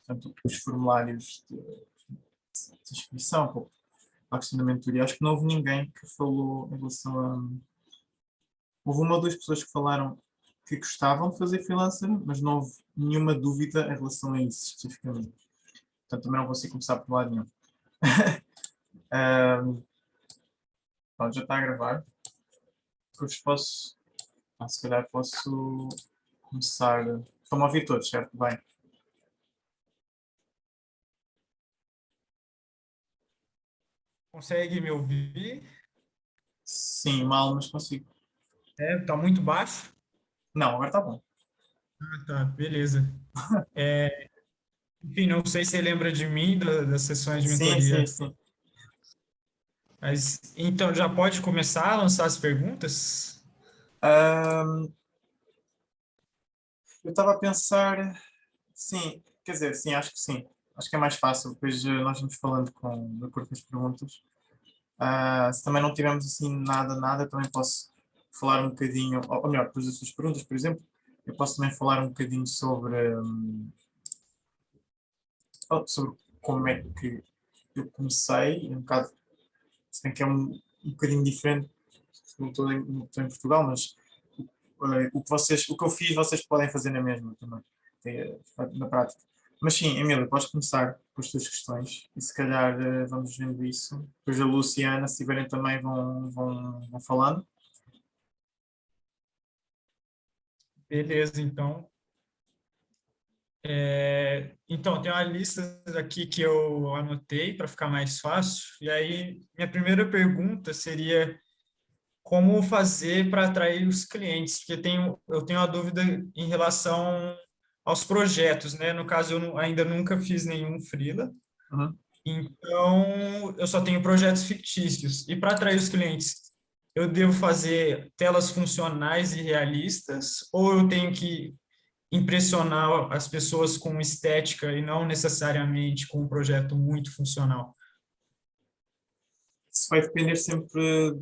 portanto, os formulários de inscrição para a questão da mentoria. Acho que não houve ninguém que falou em relação a... Houve uma ou duas pessoas que falaram que gostavam de fazer freelancer, mas não houve nenhuma dúvida em relação a isso especificamente. Portanto, também não consigo começar por lado nenhum. Pronto, já está a gravar. Depois posso... se calhar posso começar... Estão-me a ouvir todos, certo? Bem. Consegue me ouvir? Sim, mal, mas consigo. Tá muito baixo? Não, agora está bom. Ah, tá, beleza. Enfim, não sei se você lembra de mim, das sessões de Sim, sim, mentoria, sim. mas então já pode começar a lançar as perguntas? Ahm, eu estava a pensar, sim, quer dizer, sim, acho que sim. Acho que é mais fácil, depois nós vamos falando de acordo com as perguntas. Se também não tivermos assim nada, também posso falar um bocadinho, ou melhor, depois das suas perguntas, por exemplo, eu posso também falar um bocadinho sobre como é que eu comecei, um bocado, se bem que é um bocadinho diferente, não estou em Portugal, mas o que eu fiz vocês podem fazer na mesma também, na prática. Mas sim, Emília, podes começar com as tuas questões e se calhar vamos vendo isso. Depois a Luciana, se tiverem também, vão falando. Beleza, então. Então, tem uma lista aqui que eu anotei para ficar mais fácil. E aí, minha primeira pergunta seria como fazer para atrair os clientes, porque eu tenho uma dúvida em relação aos projetos, né? No caso, ainda nunca fiz nenhum freela, Uhum. então eu só tenho projetos fictícios. E para atrair os clientes, eu devo fazer telas funcionais e realistas, ou eu tenho que impressionar as pessoas com estética e não necessariamente com um projeto muito funcional? Isso vai depender sempre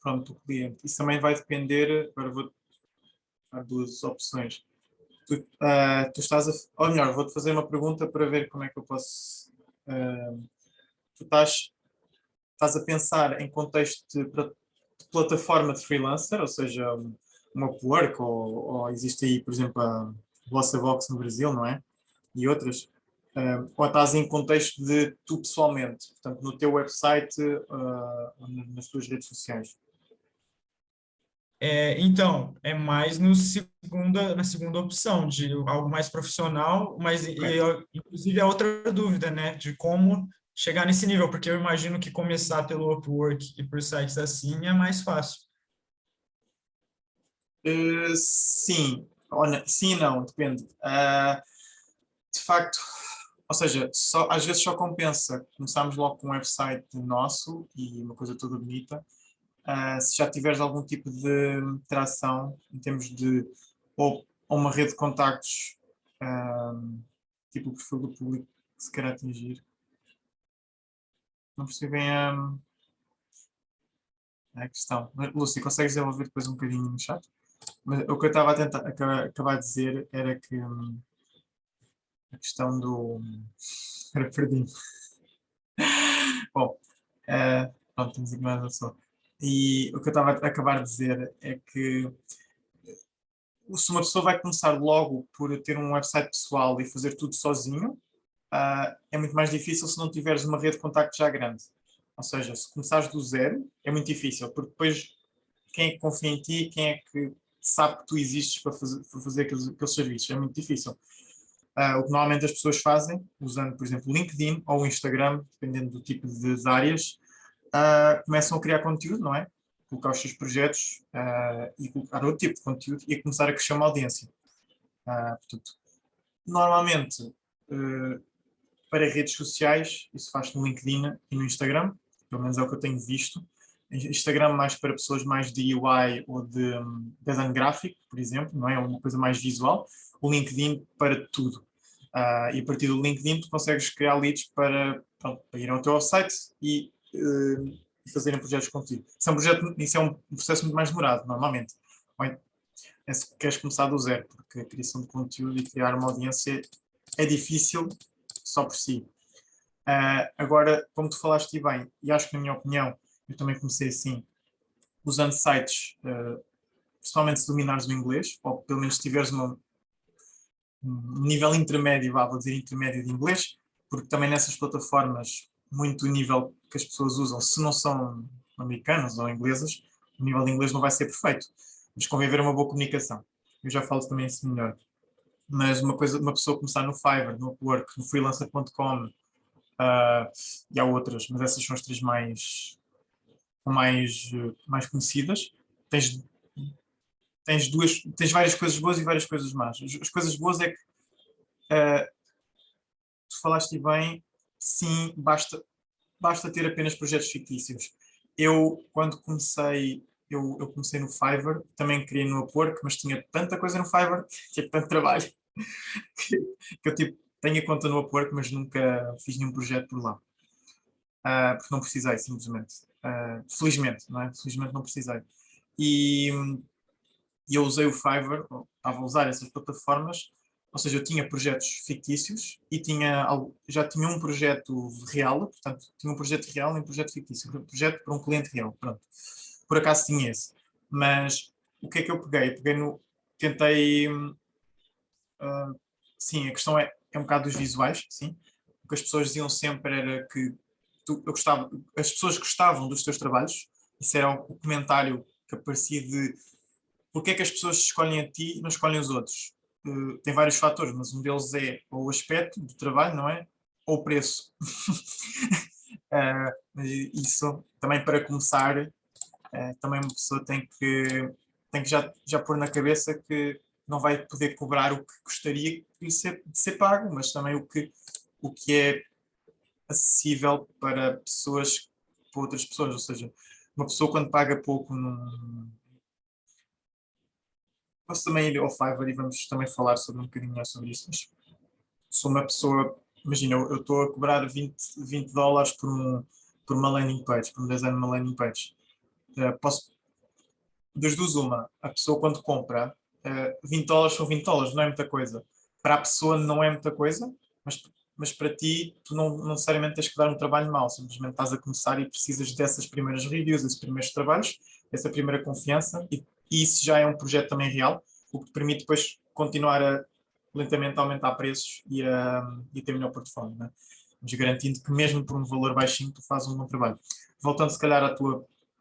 pronto, do cliente. Isso também vai depender, agora vou dar duas opções. Tu estás ou melhor, vou-te fazer uma pergunta para ver como é que eu posso. ah, Tu estás a pensar em contexto de plataforma de freelancer, ou seja, uma Upwork, ou existe aí, por exemplo, a VossaVox no Brasil, não é? E outras. Ou estás em contexto de tu pessoalmente, portanto, no teu website, ou nas tuas redes sociais. Então, é mais no na segunda opção, de algo mais profissional, mas Ok. inclusive é outra dúvida, né, de como chegar nesse nível, porque eu imagino que começar pelo Upwork e por sites assim é mais fácil. Sim, sim e não, depende. De facto, ou seja, às vezes só compensa começarmos logo com um website nosso e uma coisa toda bonita. Se já tiveres algum tipo de interação em termos de ou uma rede de contactos, tipo o perfil do público que se quer atingir. Não percebi bem a questão. Mas, Lúcia, consegues desenvolver depois um bocadinho no chat? Mas o que eu estava a tentar acabar de dizer era que a questão do. Era perdido. Bom, pronto, temos aqui mais uma pessoa. E o que eu estava a acabar de dizer é que se uma pessoa vai começar logo por ter um website pessoal e fazer tudo sozinho, é muito mais difícil se não tiveres uma rede de contactos já grande. Ou seja, se começares do zero, é muito difícil, porque depois quem é que confia em ti, quem é que sabe que tu existes para fazer aqueles serviços? É muito difícil. O que normalmente as pessoas fazem, usando, por exemplo, o LinkedIn ou o Instagram, dependendo do tipo de áreas, começam a criar conteúdo, não é? Colocar os seus projetos e colocar outro tipo de conteúdo e a começar a crescer uma audiência. Portanto, normalmente, para redes sociais, isso faz no LinkedIn e no Instagram, pelo menos é o que eu tenho visto. Instagram mais para pessoas mais de UI ou de design gráfico, por exemplo, não é? Uma coisa mais visual. O LinkedIn para tudo. E a partir do LinkedIn tu consegues criar leads para ir ao teu website e fazerem projetos contigo. Isso é um processo muito mais demorado, normalmente. Ou é se queres começar do zero, porque a criação de conteúdo e criar uma audiência é difícil só por si. Agora, como tu falaste bem, e acho que na minha opinião, eu também comecei assim, usando sites, principalmente se dominares o inglês, ou pelo menos se tiveres um nível intermédio, vou dizer intermédio de inglês, porque também nessas plataformas, muito o nível que as pessoas usam, se não são americanas ou inglesas, o nível de inglês não vai ser perfeito, mas convém haver uma boa comunicação. Eu já falo também isso melhor. Mas uma pessoa começar no Fiverr, no Upwork, no freelancer.com, e há outras, mas essas são as três mais conhecidas. Tens, tens várias coisas boas e várias coisas más. As coisas boas é que tu falaste bem, sim, basta ter apenas projetos fictícios. Quando comecei, eu comecei no Fiverr, também queria no Upwork, mas tinha tanta coisa no Fiverr, tinha tanto trabalho, que eu tipo, tenho a conta no Upwork, mas nunca fiz nenhum projeto por lá. Porque não precisei, simplesmente. Felizmente, não é? Felizmente não precisei. E eu usei o Fiverr, estava a usar essas plataformas, ou seja, eu tinha projetos fictícios e já tinha um projeto real, portanto, tinha um projeto real e um projeto fictício, um projeto para um cliente real, pronto. Por acaso tinha esse. Mas o que é que eu peguei? Tentei, sim, a questão é um bocado dos visuais, sim. O que as pessoas diziam sempre era que as pessoas gostavam dos teus trabalhos, isso era o comentário que aparecia de porque é que as pessoas escolhem a ti e não escolhem os outros? Tem vários fatores, mas um deles é ou o aspecto do trabalho, não é? Ou o preço. Mas isso também para começar, também uma pessoa tem que já pôr na cabeça que não vai poder cobrar o que gostaria de ser pago, mas também o que é acessível para outras pessoas, ou seja, uma pessoa quando paga pouco posso também ir ao Fiverr e vamos também falar sobre um bocadinho mais sobre isso, mas sou uma pessoa, imagina, eu estou a cobrar 20 dólares por uma landing page, por um design de uma landing page. Das duas uma, a pessoa quando compra, 20 dólares são 20 dólares, não é muita coisa. Para a pessoa não é muita coisa, mas para ti, tu não necessariamente tens que dar um trabalho mau, simplesmente estás a começar e precisas dessas primeiras reviews, desses primeiros trabalhos, essa primeira confiança, e isso já é um projeto também real, o que te permite depois continuar a lentamente aumentar preços e ter melhor portfólio, né? Mas garantindo que mesmo por um valor baixinho tu fazes um bom trabalho. Voltando se calhar às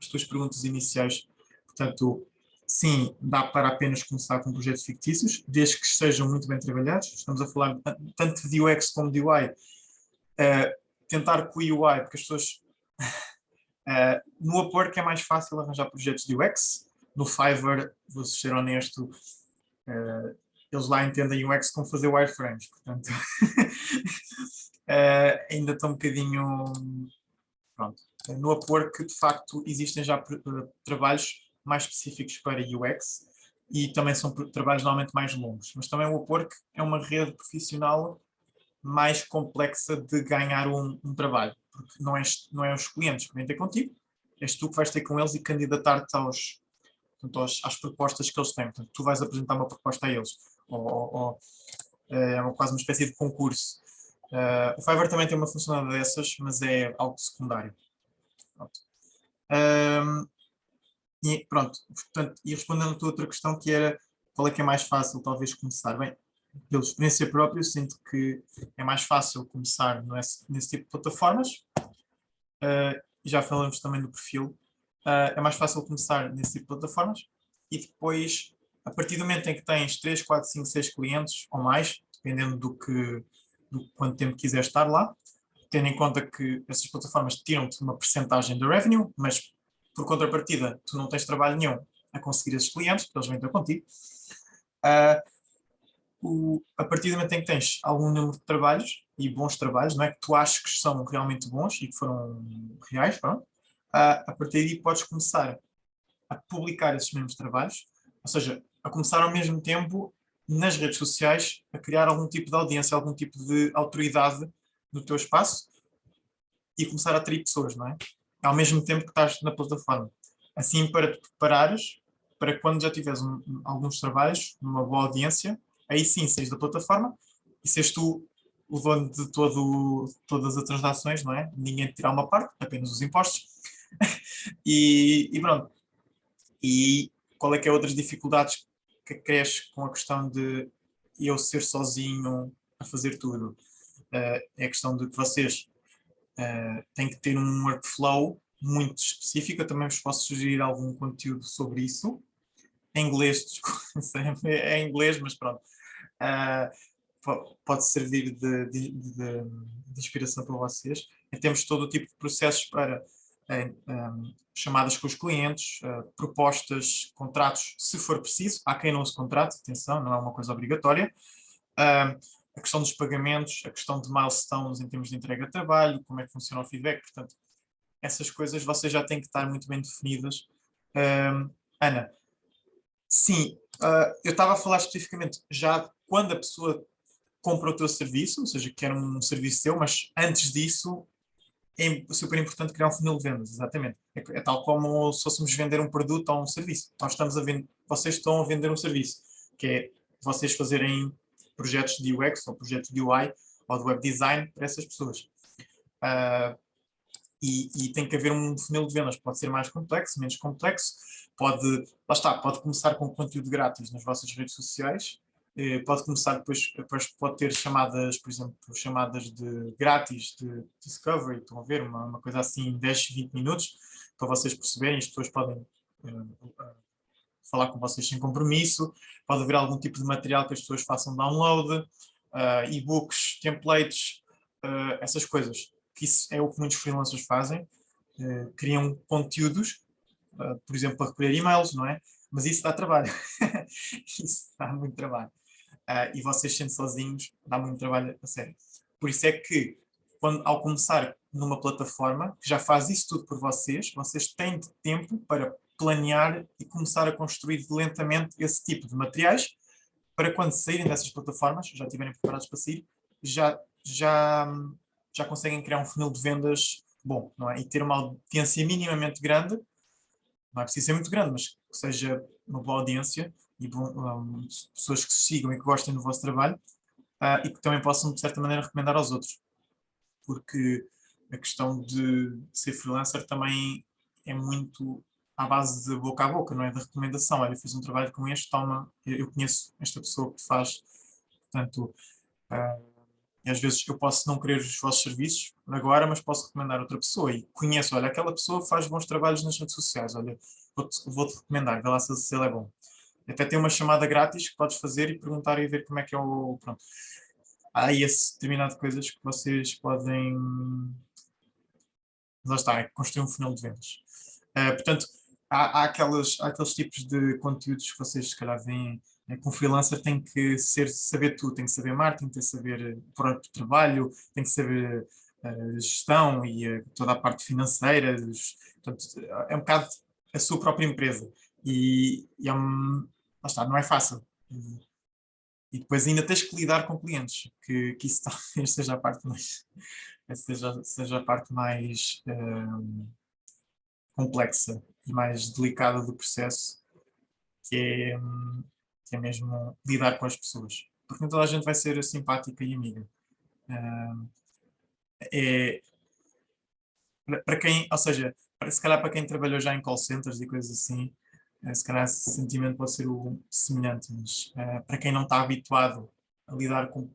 tuas perguntas iniciais, portanto, sim, dá para apenas começar com projetos fictícios, desde que sejam muito bem trabalhados. Estamos a falar tanto de UX como de UI. Tentar com o UI, porque as pessoas... no Upwork é mais fácil arranjar projetos de UX. No Fiverr, vou ser honesto, eles lá entendem UX como fazer wireframes, portanto... ainda estão um bocadinho... Pronto. No Upwork, de facto, existem já trabalhos mais específicos para UX e também são trabalhos normalmente mais longos. Mas também o Upwork é uma rede profissional mais complexa de ganhar um trabalho, porque não é os clientes que vêm ter contigo, és tu que vais ter com eles e candidatar-te às propostas que eles têm. Portanto, tu vais apresentar uma proposta a eles, ou é quase uma espécie de concurso. O Fiverr também tem uma funcionalidade dessas, mas é algo secundário. Pronto. E pronto, portanto, e respondendo a tua outra questão, que era qual é que é mais fácil talvez começar? Bem, pela experiência própria, eu sinto que é mais fácil começar nesse tipo de plataformas. Já falamos também do perfil. É mais fácil começar nesse tipo de plataformas e depois, a partir do momento em que tens 3, 4, 5, 6 clientes ou mais, dependendo do quanto tempo quiseres estar lá, tendo em conta que essas plataformas tiram-te uma percentagem do revenue, mas por contrapartida tu não tens trabalho nenhum a conseguir esses clientes, porque eles vêm ter contigo. A partir do momento em que tens algum número de trabalhos, e bons trabalhos, não é, que tu achas que são realmente bons e que foram reais, pronto, a partir daí podes começar a publicar esses mesmos trabalhos, ou seja, a começar ao mesmo tempo nas redes sociais a criar algum tipo de audiência, algum tipo de autoridade no teu espaço e começar a atrair pessoas, não é? Ao mesmo tempo que estás na plataforma. Assim, para te preparares para quando já tiveres alguns trabalhos, uma boa audiência, aí sim saís da plataforma e seres tu o dono de todas as transações, não é? Ninguém te tirar uma parte, apenas os impostos. E pronto. E qual é que é outras dificuldades que cresce com a questão de eu ser sozinho a fazer tudo? É a questão de que vocês têm que ter um workflow muito específico. Eu também vos posso sugerir algum conteúdo sobre isso. Em inglês, desculpa, é em inglês, mas pronto. Uh, pode servir de inspiração para vocês. Temos todo o tipo de processos para chamadas com os clientes, propostas, contratos, se for preciso. Há quem não se contrate, atenção, não é uma coisa obrigatória. A questão dos pagamentos, a questão de milestones em termos de entrega de trabalho, como é que funciona o feedback. Portanto, essas coisas vocês já têm que estar muito bem definidas. Ana, sim, eu estava a falar especificamente já quando a pessoa compra o teu serviço, ou seja, quer um serviço teu, mas antes disso é super importante criar um funil de vendas, exatamente. É tal como se fôssemos vender um produto ou um serviço. Nós estamos a vender, vocês estão a vender um serviço, que é vocês fazerem projetos de UX ou projetos de UI ou de web design para essas pessoas. E tem que haver um funil de vendas, pode ser mais complexo, menos complexo, pode começar com conteúdo grátis nas vossas redes sociais, pode começar depois pode ter chamadas, por exemplo, chamadas de grátis de discovery, estão a ver, uma coisa assim, 10, 20 minutos, para vocês perceberem, as pessoas podem falar com vocês sem compromisso, pode haver algum tipo de material que as pessoas façam download, e-books, templates, essas coisas, que isso é o que muitos freelancers fazem, criam conteúdos, por exemplo, para recolher e-mails, não é? Mas isso dá trabalho, isso dá muito trabalho. E vocês sendo sozinhos, dá muito trabalho a sério. Por isso é que, ao começar numa plataforma que já faz isso tudo por vocês, vocês têm tempo para planear e começar a construir lentamente esse tipo de materiais, para quando saírem dessas plataformas, já estiverem preparados para sair, já conseguem criar um funil de vendas bom, não é? E ter uma audiência minimamente grande, não é preciso ser muito grande, mas que seja uma boa audiência e pessoas que sigam e que gostem do vosso trabalho, e que também possam, de certa maneira, recomendar aos outros. Porque a questão de ser freelancer também é muito à base de boca a boca, não é? Da recomendação. Olha, eu fiz um trabalho com este, toma, eu conheço esta pessoa que faz, portanto, e às vezes eu posso não querer os vossos serviços agora, mas posso recomendar outra pessoa e conheço, olha, aquela pessoa faz bons trabalhos nas redes sociais, olha, vou-te recomendar, vê lá se ele é bom. Até tem uma chamada grátis que podes fazer e perguntar e ver como é que é o... Pronto. Há aí esse determinado de coisas que vocês podem... Lá está, é construir um funil de vendas. Portanto, há aqueles tipos de conteúdos que vocês se calhar veem, que um freelancer tem que saber tudo, tem que saber marketing, tem que saber o próprio trabalho, tem que saber gestão e toda a parte financeira, portanto, é um bocado a sua própria empresa. E lá está, não é fácil. E depois ainda tens que lidar com clientes, que isso talvez seja a parte mais, seja a parte mais complexa e mais delicada do processo, que é, que é mesmo lidar com as pessoas. Porque nem toda a gente vai ser simpática e amiga. É, para quem, ou seja, se calhar para quem trabalhou já em call centers e coisas assim, se calhar esse sentimento pode ser semelhante, mas para quem não está habituado a lidar com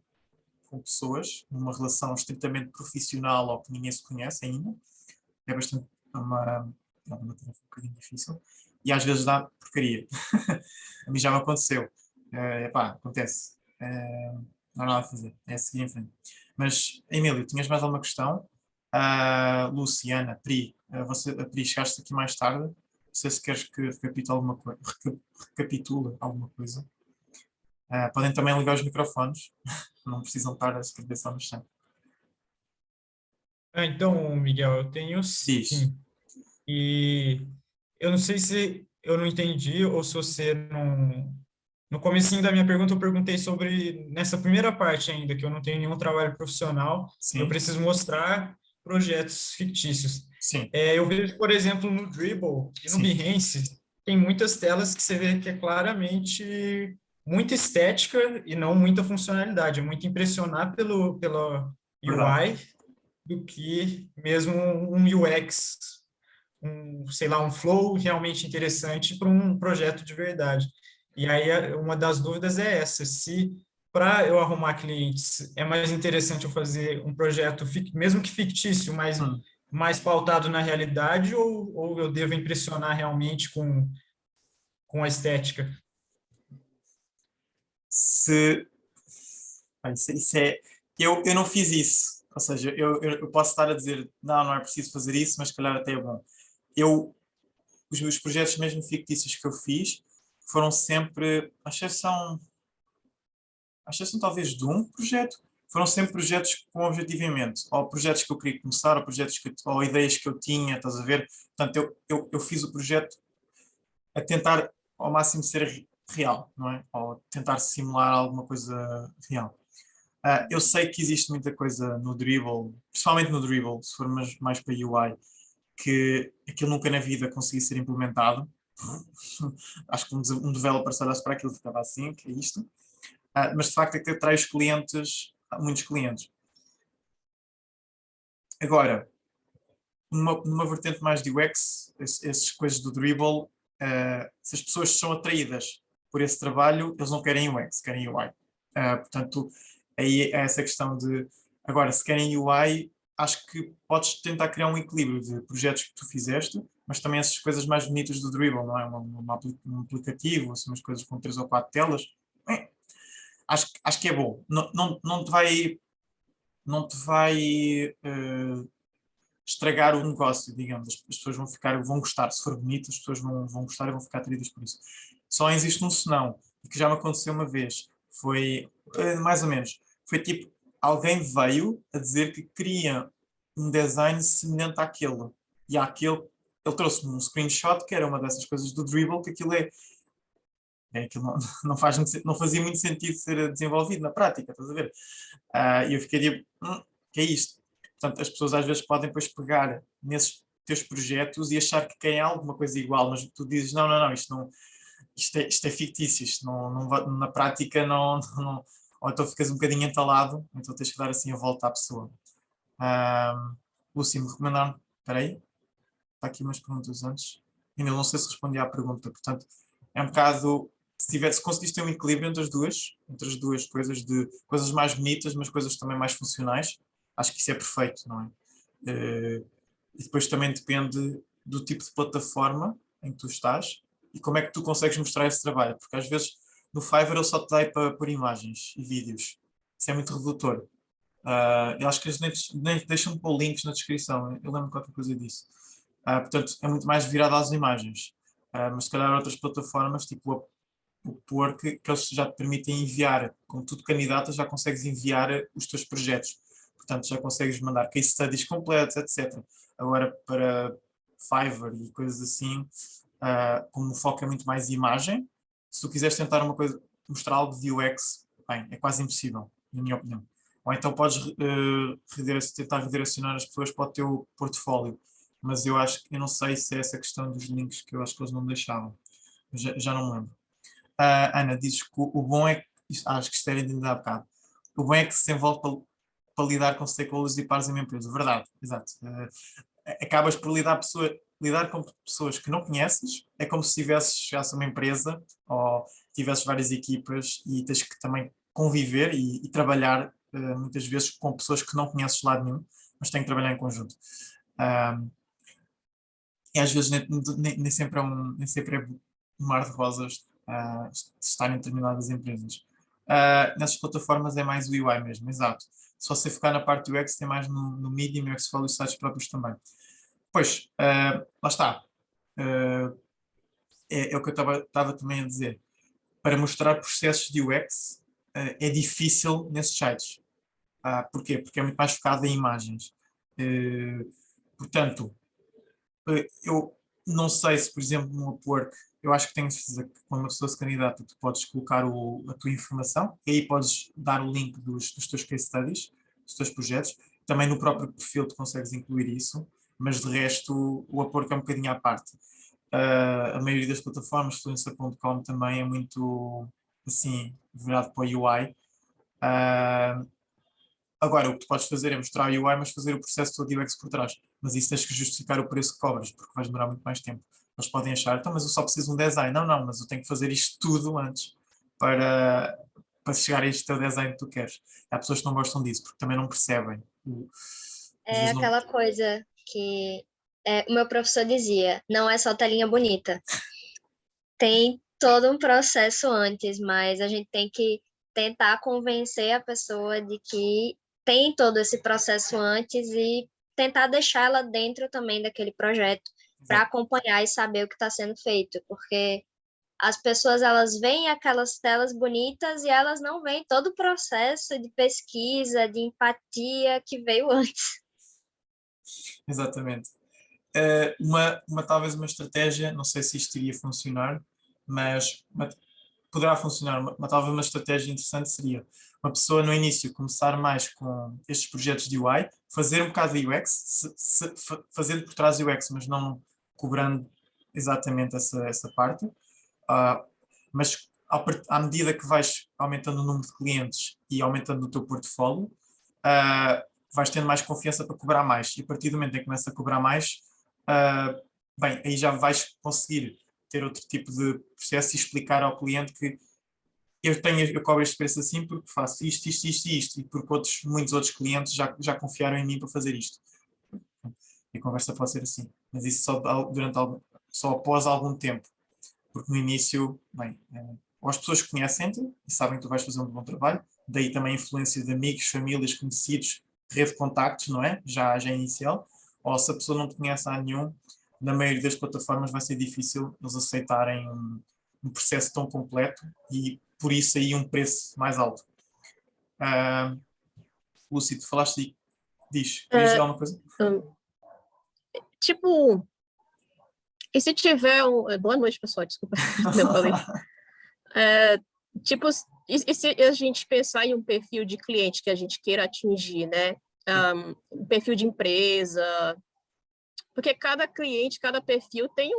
pessoas, numa relação estritamente profissional ou que ninguém se conhece ainda, é bastante uma tarefa um bocadinho difícil e às vezes dá porcaria. A mim já me aconteceu. Acontece. Não há nada a fazer. É seguir em frente. Mas, Emílio, tinhas mais alguma questão? Luciana, Pri, a Pri, chegaste aqui mais tarde. Não sei se queres que recapitule alguma coisa. Podem também ligar os microfones. Não precisam estar a escrever só no chão. Então, Miguel, eu tenho Diz. sim. E eu não sei se eu não entendi ou se você não... No comecinho da minha pergunta, eu perguntei sobre, nessa primeira parte ainda, que eu não tenho nenhum trabalho profissional, eu Sim, preciso mostrar projetos fictícios. sim, Eu vejo, por exemplo, no Dribbble e no sim, Behance, tem muitas telas que você vê que é claramente muita estética e não muita funcionalidade, é muito impressionar pela Verdade. UI do que mesmo um UX, sei lá, um flow realmente interessante para um projeto de verdade. E aí uma das dúvidas é essa, se para eu arrumar clientes é mais interessante eu fazer um projeto, mesmo que fictício, mas Hum. mais pautado na realidade, ou eu devo impressionar realmente com a estética? Se, bem, isso é, eu não fiz isso, ou seja, eu posso estar a dizer, não é preciso fazer isso, mas se calhar até é bom. Eu, os meus projetos mesmo fictícios que eu fiz foram sempre, à exceção talvez de um projeto, foram sempre projetos com objetivamente, ou projetos que eu queria começar, ou projetos ou ideias que eu tinha, estás a ver? Portanto, eu fiz o projeto a tentar ao máximo ser real, não é? Ou tentar simular alguma coisa real. Eu sei que existe muita coisa no Dribble, principalmente no Dribble, se for mais para UI, que aquilo nunca na vida conseguia ser implementado. Acho que um developer se olhasse para aquilo ficava assim, que é isto. Mas de facto é que atrai os clientes, muitos clientes. Agora, numa vertente mais de UX, essas coisas do Dribble, se as pessoas são atraídas por esse trabalho, eles não querem UX, querem UI. Portanto, aí é essa questão de. Agora, se querem UI, acho que podes tentar criar um equilíbrio de projetos que tu fizeste, mas também essas coisas mais bonitas do Dribble, não é? Um aplicativo, assim, umas coisas com 3 ou 4 telas. É, acho que é bom. Não te vai estragar o negócio, digamos. As pessoas vão gostar, se for bonito, as pessoas vão gostar e vão ficar atraídas por isso. Só existe um senão, e que já me aconteceu uma vez, foi, mais ou menos, foi tipo, alguém veio a dizer que queria um design semelhante àquele, e àquele, ele trouxe-me um screenshot que era uma dessas coisas do Dribble, que aquilo não, não fazia muito sentido ser desenvolvido na prática, estás a ver? E eu fiquei tipo, que é isto? Portanto, as pessoas às vezes podem depois pegar nesses teus projetos e achar que querem alguma coisa igual, mas tu dizes, não, isto é fictício, isto na prática não, ou então ficas um bocadinho entalado, então tens que dar assim a volta à pessoa. Lúcio, me recomendaram, espera aí, está aqui umas perguntas antes, ainda não sei se respondi à pergunta, portanto, é um bocado, se conseguiste ter um equilíbrio entre as duas coisas, de coisas mais bonitas, mas coisas também mais funcionais, acho que isso é perfeito, não é? E depois também depende do tipo de plataforma em que tu estás e como é que tu consegues mostrar esse trabalho, porque às vezes no Fiverr ele só te dá para pôr imagens e vídeos, isso é muito redutor. Eu acho que eles nem deixam de pôr links na descrição, eu lembro qualquer coisa disso. Portanto, é muito mais virado às imagens. Mas se calhar outras plataformas, tipo o Upwork, que eles já te permitem enviar, como tudo candidata, já consegues enviar os teus projetos. Portanto, já consegues mandar case studies completos, etc. Agora, para Fiverr e coisas assim, como o foco é muito mais imagem, se tu quiseres tentar uma coisa, mostrar algo de UX, bem, é quase impossível, na minha opinião. Ou então podes tentar redirecionar as pessoas para o teu portfólio, mas eu não sei se é essa questão dos links que eu acho que eles não me deixavam. Já não me lembro. Ana, dizes que o bom é que, acho que isto era entendido há bocado, o bom é que se desenvolve para lidar com stakeholders e pares em uma empresa. Verdade, exato. Acabas por lidar com pessoas que não conheces, é como se tivesses já uma empresa ou tivesses várias equipas e tens que também conviver e trabalhar muitas vezes com pessoas que não conheces de lado nenhum, mas têm que trabalhar em conjunto. Um, e às vezes nem sempre é um mar de rosas estar em determinadas empresas. Nessas plataformas é mais o UI mesmo, exato. Se você focar na parte do UX, tem mais no Medium e o Xflow e os sites próprios também. Pois, lá está. Uh, é o que eu estava também a dizer. Para mostrar processos de UX, é difícil nesses sites. Porquê? Porque é muito mais focado em imagens. Portanto, eu não sei se, por exemplo, no Upwork, eu acho que tenho certeza que quando uma pessoa se candidata, tu podes colocar a tua informação e aí podes dar o link dos teus case studies, dos teus projetos. Também no próprio perfil tu consegues incluir isso, mas de resto o Upwork é um bocadinho à parte. A maioria das plataformas, Fluencer.com também é muito. assim, virado para o UI. Ah, agora, o que tu podes fazer é mostrar o UI, mas fazer o processo todo UX por trás. Mas isso tens que justificar o preço que cobras, porque vais demorar muito mais tempo. Eles podem achar, então, mas eu só preciso de um design. Não, não, mas eu tenho que fazer isto tudo antes para, para chegar a este teu design que tu queres. Há pessoas que não gostam disso, porque também não percebem. Às É vezes não. aquela coisa que o meu professor dizia, não é só telinha bonita. Tem todo um processo antes, mas a gente tem que tentar convencer a pessoa de que tem todo esse processo antes e tentar deixar ela dentro também daquele projeto para Exato. acompanhar e saber o que está sendo feito, porque as pessoas elas veem aquelas telas bonitas e elas não veem todo o processo de pesquisa, de empatia que veio antes. Exatamente. Talvez uma estratégia, não sei se isto iria funcionar, mas poderá funcionar. Talvez uma estratégia interessante seria uma pessoa no início começar mais com estes projetos de UI, fazer um bocado de UX, fazendo por trás UX, mas não cobrando exatamente essa parte. Ah, mas à medida que vais aumentando o número de clientes e aumentando o teu portfólio, ah, vais tendo mais confiança para cobrar mais. E a partir do momento em que começa a cobrar mais, ah, bem, aí já vais conseguir ter outro tipo de processo e explicar ao cliente que eu cobro este preço assim porque faço isto, e porque muitos outros clientes já confiaram em mim para fazer isto. E a conversa pode ser assim, mas isso só após algum tempo, porque no início, bem, ou as pessoas conhecem-te e sabem que tu vais fazer um bom trabalho, daí também a influência de amigos, famílias, conhecidos, rede de contactos, não é? Já é inicial, ou se a pessoa não te conhece a nenhum, na maioria das plataformas vai ser difícil eles aceitarem um processo tão completo e por isso aí um preço mais alto. Lúcia, tu falaste e diz, querias dizer alguma coisa? Tipo, e se tiver boa noite, pessoal, desculpa, não falei. Tipo, e se a gente pensar em um perfil de cliente que a gente queira atingir, né? Um perfil de empresa, porque cada cliente, cada perfil tem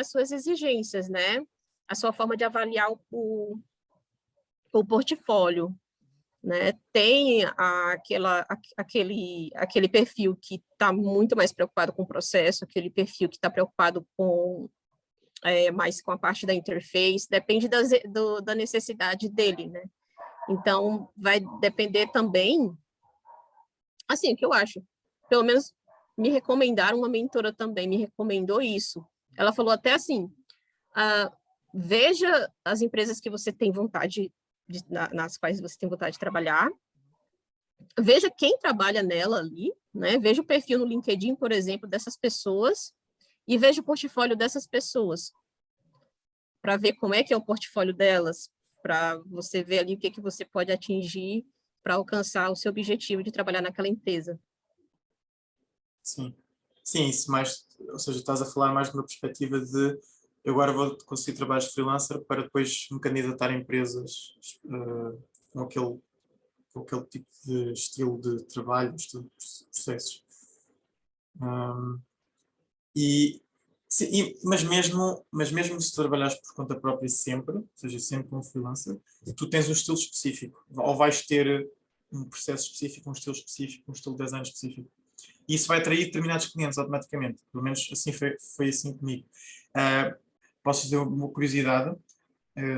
as suas exigências, né? A sua forma de avaliar o portfólio, né? Tem aquele perfil que está muito mais preocupado com o processo, aquele perfil que está preocupado mais com a parte da interface, depende da necessidade dele, né? Então, vai depender também, assim, o que eu acho, pelo menos me recomendaram, uma mentora também me recomendou isso. Ela falou até assim, veja as empresas que você tem vontade, nas quais você tem vontade de trabalhar, veja quem trabalha nela ali, né? Veja o perfil no LinkedIn, por exemplo, dessas pessoas, e veja o portfólio dessas pessoas, para ver como é que é o portfólio delas, para você ver ali o que você pode atingir para alcançar o seu objetivo de trabalhar naquela empresa. Sim, sim, isso mais, ou seja, estás a falar mais de uma perspectiva de eu agora vou conseguir trabalhos de freelancer para depois me candidatar a empresas com aquele tipo de estilo de trabalho, estilo de processos. E, sim, mas mesmo se trabalhares por conta própria sempre, ou seja, sempre como freelancer, tu tens um estilo específico, ou vais ter um processo específico, um estilo específico, um estilo de design específico. E isso vai atrair determinados clientes automaticamente. Pelo menos assim foi assim comigo. Posso dizer uma curiosidade,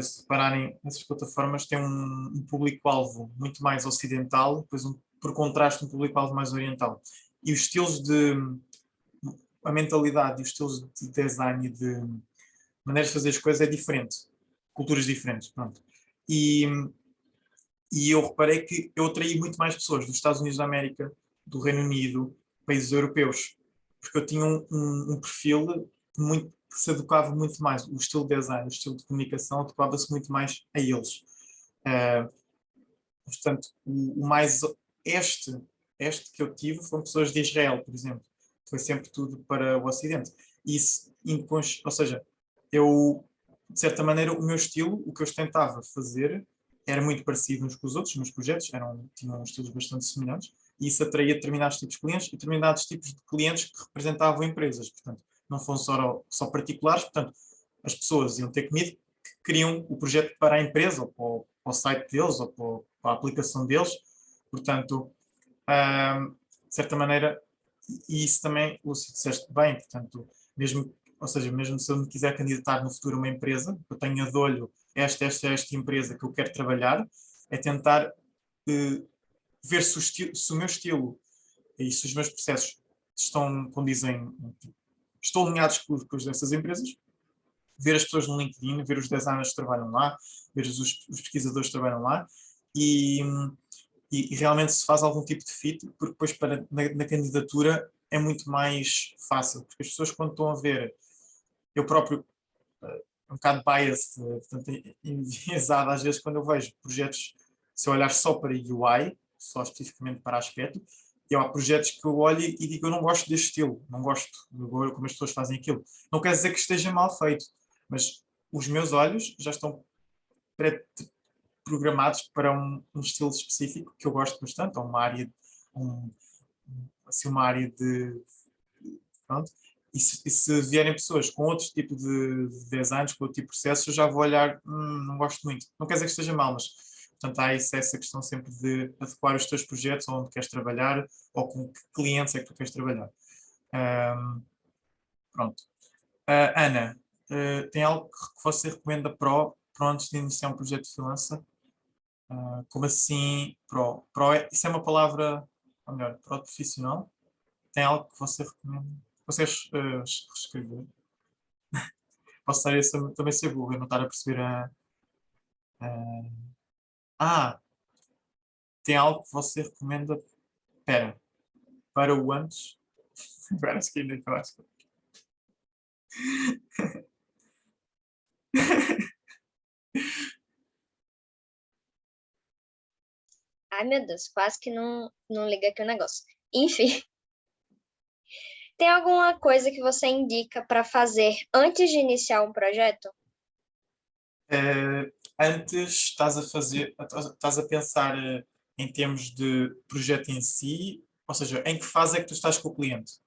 se repararem, essas plataformas têm um público-alvo muito mais ocidental, depois por contraste um público-alvo mais oriental. E os estilos a mentalidade e os estilos de design e de maneiras de fazer as coisas é diferente. Culturas diferentes, pronto. E eu reparei que eu atraí muito mais pessoas dos Estados Unidos da América, do Reino Unido, países europeus, porque eu tinha um perfil que se adequava muito mais, o estilo de design, o estilo de comunicação adequava-se muito mais a eles. Portanto, o mais este que eu tive foram pessoas de Israel, por exemplo. Foi sempre tudo para o Ocidente. Isso, ou seja, de certa maneira, o meu estilo, o que eu tentava fazer, era muito parecido uns com os outros, os meus projetos tinham estilos bastante semelhantes, e isso atraía determinados tipos de clientes e determinados tipos de clientes que representavam empresas. Portanto, não foram só particulares, portanto, as pessoas iam ter comigo criam o projeto para a empresa, ou para o site deles, ou para a aplicação deles. Portanto, de certa maneira, e isso também, Lúcio, disseste bem, portanto, mesmo, ou seja, mesmo se eu me quiser candidatar no futuro a uma empresa, eu tenho de olho esta empresa que eu quero trabalhar, é tentar ver se o meu estilo e se os meus processos estão alinhados com os dessas empresas, ver as pessoas no LinkedIn, ver os designers que trabalham lá, ver os pesquisadores que trabalham lá, e realmente se faz algum tipo de fit, porque depois na candidatura é muito mais fácil, porque as pessoas quando estão a ver, eu próprio, um bocado biased, portanto, enviesado às vezes quando eu vejo projetos, se eu olhar só para UI, só especificamente para aspecto, e há projetos que eu olho e digo, eu não gosto deste estilo, não gosto como as pessoas fazem aquilo. Não quer dizer que esteja mal feito, mas os meus olhos já estão programados para um estilo específico que eu gosto bastante, ou uma área de pronto. E se vierem pessoas com outro tipo de designs, com outro tipo de processo, eu já vou olhar, não gosto muito. Não quer dizer que esteja mal, mas portanto há essa questão sempre de adequar os teus projetos onde queres trabalhar ou com que clientes é que tu queres trabalhar. Pronto. Ana, tem algo que você recomenda para antes de iniciar um projeto de freelancer? Como assim pro? Isso é uma palavra, ou melhor, pro profissional? Tem algo que você recomenda? Você reescrever? Posso também ser burro, eu não estar a perceber tem algo que você recomenda? Espera, para o antes? Espera, se ainda acabaste. Ai, meu Deus, quase que não liga aqui o negócio. Enfim, tem alguma coisa que você indica para fazer antes de iniciar um projeto? Antes estás a pensar em termos de projeto em si, ou seja, em que fase é que tu estás com o cliente?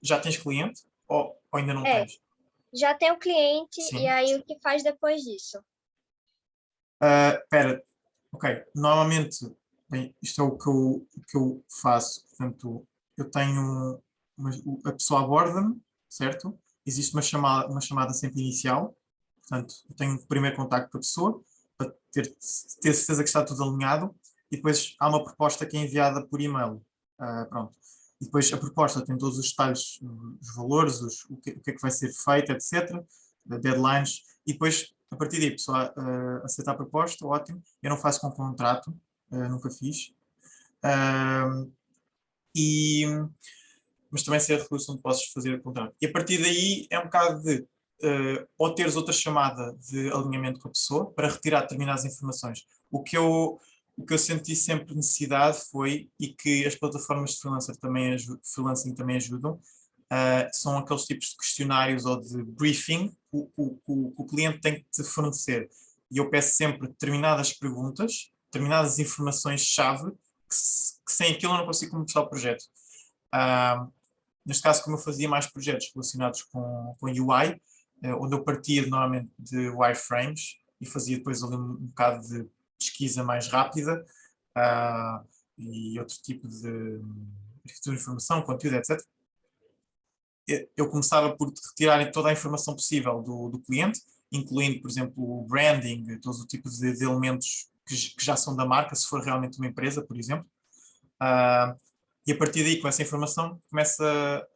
Já tens cliente ou ainda não É, tens? já tem o cliente e Sim. aí o que faz depois disso? Espera, ok. Normalmente, bem, isto é o que eu faço. Portanto, eu tenho a pessoa aborda-me, certo? Existe uma chamada sempre inicial. Portanto, eu tenho o primeiro contacto com a pessoa para ter certeza que está tudo alinhado e depois há uma proposta que é enviada por e-mail. Pronto. E depois a proposta tem todos os detalhes, os valores, o que é que vai ser feito, etc. Deadlines. E depois, a partir daí, a pessoa aceita a proposta, ótimo. Eu não faço com contrato, nunca fiz. Uh, e, mas também sei a resolução que podes fazer o contrato. E a partir daí é um bocado de ou teres outra chamada de alinhamento com a pessoa para retirar determinadas informações. O que eu senti sempre necessidade foi, e que as plataformas de freelancing também ajudam, são aqueles tipos de questionários ou de briefing que o cliente tem que te fornecer. E eu peço sempre determinadas perguntas, determinadas informações-chave, que sem aquilo eu não consigo começar o projeto. Neste caso, como eu fazia mais projetos relacionados com UI, onde eu partia normalmente de wireframes e fazia depois ali um bocado de pesquisa mais rápida e outro tipo de informação, conteúdo, etc. Eu começava por retirar toda a informação possível do cliente, incluindo, por exemplo, o branding, todos os tipos de elementos que já são da marca, se for realmente uma empresa, por exemplo. E a partir daí, com essa informação, começava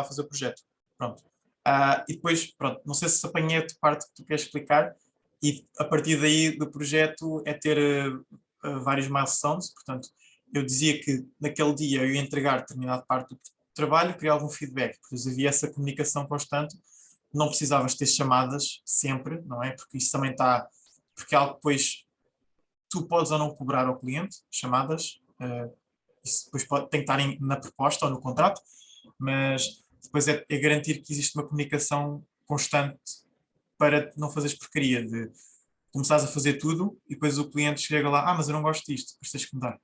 a fazer o projeto. Pronto. E depois, pronto, não sei se apanhei a parte que tu queres explicar, e a partir daí do projeto é ter vários milestones, portanto, eu dizia que naquele dia eu ia entregar determinada parte do trabalho, queria algum feedback, porque havia essa comunicação constante, não precisavas ter chamadas sempre, não é? Porque isso também está, porque é algo que depois tu podes ou não cobrar ao cliente, chamadas, isso depois tem que estar na proposta ou no contrato, mas depois é garantir que existe uma comunicação constante para não fazeres porcaria de começares a fazer tudo e depois o cliente chega lá, mas eu não gosto disto, depois tens que mudar.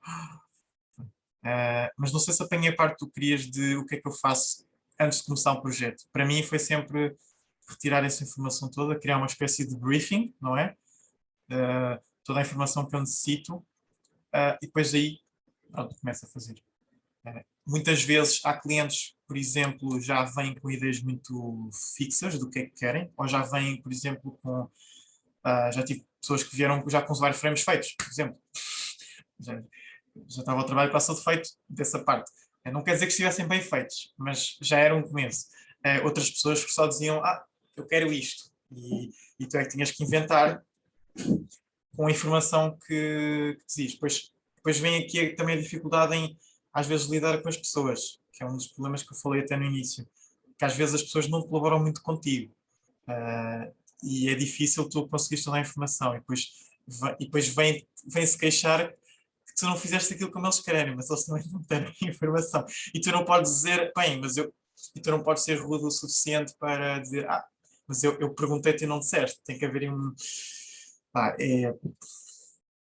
Mas não sei se apanhei a parte que tu querias de o que é que eu faço antes de começar um projeto. Para mim foi sempre retirar essa informação toda, criar uma espécie de briefing, não é? Toda a informação que eu necessito, e depois aí, pronto, começo a fazer. Muitas vezes há clientes, por exemplo, já vêm com ideias muito fixas do que é que querem, ou já vêm, por exemplo, com... já tive pessoas que vieram já com os wireframes feitos, por exemplo. Já estava o trabalho quase todo feito dessa parte. Não quer dizer que estivessem bem feitos, mas já era um começo. Outras pessoas que só diziam, eu quero isto. E tu é que tinhas que inventar com a informação que dizias. Depois vem aqui também a dificuldade em, às vezes, lidar com as pessoas, que é um dos problemas que eu falei até no início. Que às vezes as pessoas não colaboram muito contigo. E é difícil tu conseguires toda a informação. E depois vem-se queixar que tu não fizeste aquilo como eles querem, mas eles também não têm informação. E tu não podes dizer, bem, e tu não podes ser rude o suficiente para dizer, mas eu perguntei-te e não disseste. Tem que haver um...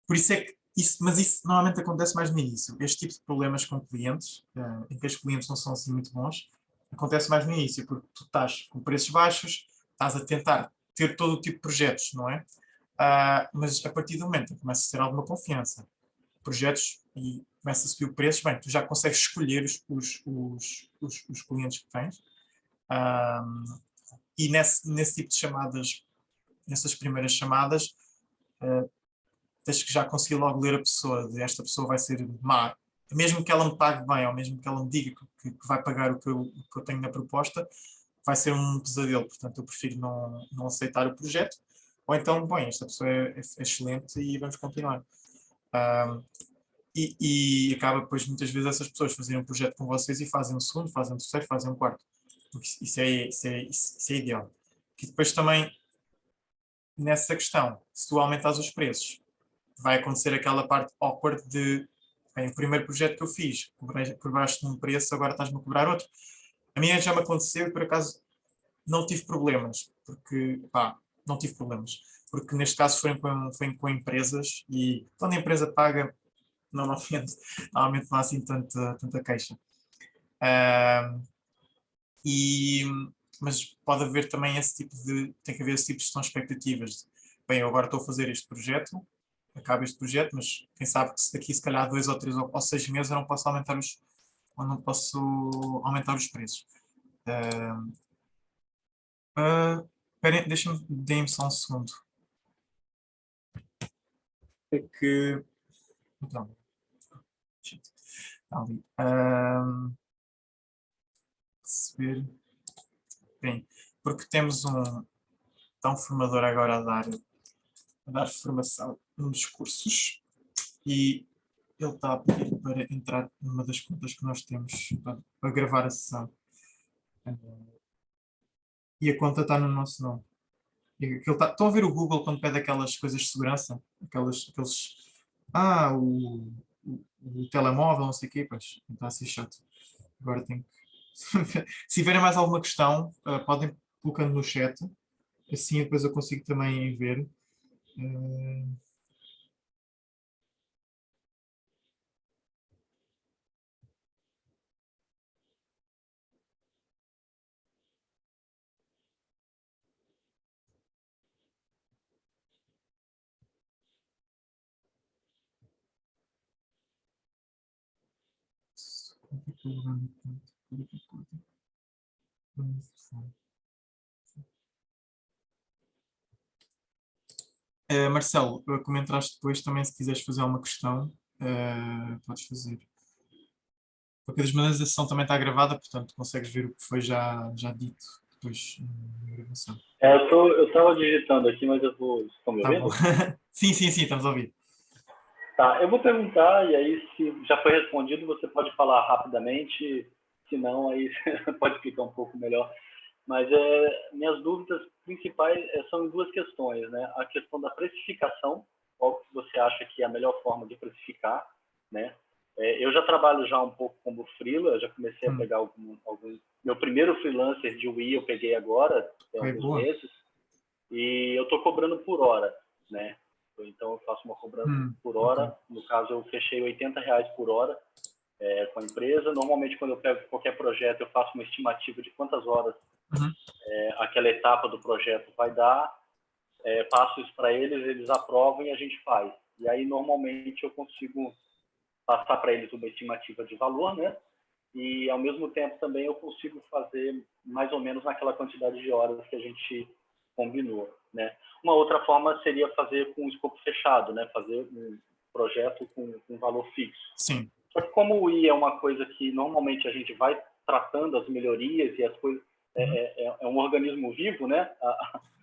Por isso é que mas isso normalmente acontece mais no início. Este tipo de problemas com clientes, em que os clientes não são assim muito bons, acontece mais no início, porque tu estás com preços baixos, estás a tentar ter todo o tipo de projetos, não é? Mas a partir do momento em que começa a ter alguma confiança, projetos e começa a subir o preço, bem, tu já consegues escolher os clientes que tens. E nesse tipo de chamadas, nessas primeiras chamadas, tens que já conseguir logo ler a pessoa, de esta pessoa vai ser má. Mesmo que ela me pague bem, ou mesmo que ela me diga que vai pagar o que eu tenho na proposta, vai ser um pesadelo. Portanto, eu prefiro não aceitar o projeto. Ou então, bem, esta pessoa é excelente e vamos continuar. E acaba depois, muitas vezes, essas pessoas fazerem um projeto com vocês e fazem um segundo, fazem um terceiro, fazem um quarto. Isso é ideal. Que depois também, nessa questão, se tu aumentares os preços, vai acontecer aquela parte awkward de, bem, o primeiro projeto que eu fiz, cobraste um preço, agora estás-me a cobrar outro. A mim já me aconteceu e por acaso não tive problemas, porque, não tive problemas, porque neste caso foi com empresas e quando a empresa paga, normalmente não há assim tanta queixa. Mas pode haver também tem que haver esse tipo de gestão de expectativas. Bem, eu agora estou a fazer este projeto, acaba este projeto, mas quem sabe que daqui se calhar 2 ou 3 ou 6 meses eu não posso aumentar os preços. Esperem, deem-me só um segundo. É que... Então, está ali. Receber... Bem, porque temos um formador agora a dar formação num dos cursos e ele está a pedir para entrar numa das contas que nós temos para gravar a sessão. E a conta está no nosso nome. Estão a ver o Google quando pede aquelas coisas de segurança? O telemóvel, não sei o quê, pois, está a ser chato. Agora tem que... Se tiverem mais alguma questão, podem colocando no chat, assim depois eu consigo também ver. Marcelo, como entraste depois, também se quiseres fazer alguma questão, podes fazer. De qualquer das maneiras, a sessão também está gravada, portanto consegues ver o que foi já dito depois na gravação. Eu estava digitando aqui, mas eu vou... Estão me Tá ouvindo? bom. Sim, estamos a ouvir. Tá, eu vou perguntar, e aí se já foi respondido, você pode falar rapidamente, se não, aí você pode explicar um pouco melhor. Mas minhas dúvidas principais são em duas questões, né? A questão da precificação, qual que você acha que é a melhor forma de precificar, né? Eu já trabalho já um pouco como freela, já comecei a pegar alguns... Meu primeiro freelancer de Wii eu peguei agora, tem alguns meses, e eu estou cobrando por hora, né? Então eu faço uma cobrança por hora, okay. No caso eu fechei R$80 por hora com a empresa. Normalmente quando eu pego qualquer projeto eu faço uma estimativa de quantas horas Uhum. Aquela etapa do projeto vai dar, passo isso para eles, eles aprovam e a gente faz. E aí, normalmente, eu consigo passar para eles uma estimativa de valor, né? E, ao mesmo tempo, também eu consigo fazer mais ou menos naquela quantidade de horas que a gente combinou, né? Uma outra forma seria fazer com escopo fechado, né? Fazer um projeto com valor fixo. Sim. Só que como o I é uma coisa que normalmente a gente vai tratando as melhorias e as coisas, é um organismo vivo, né?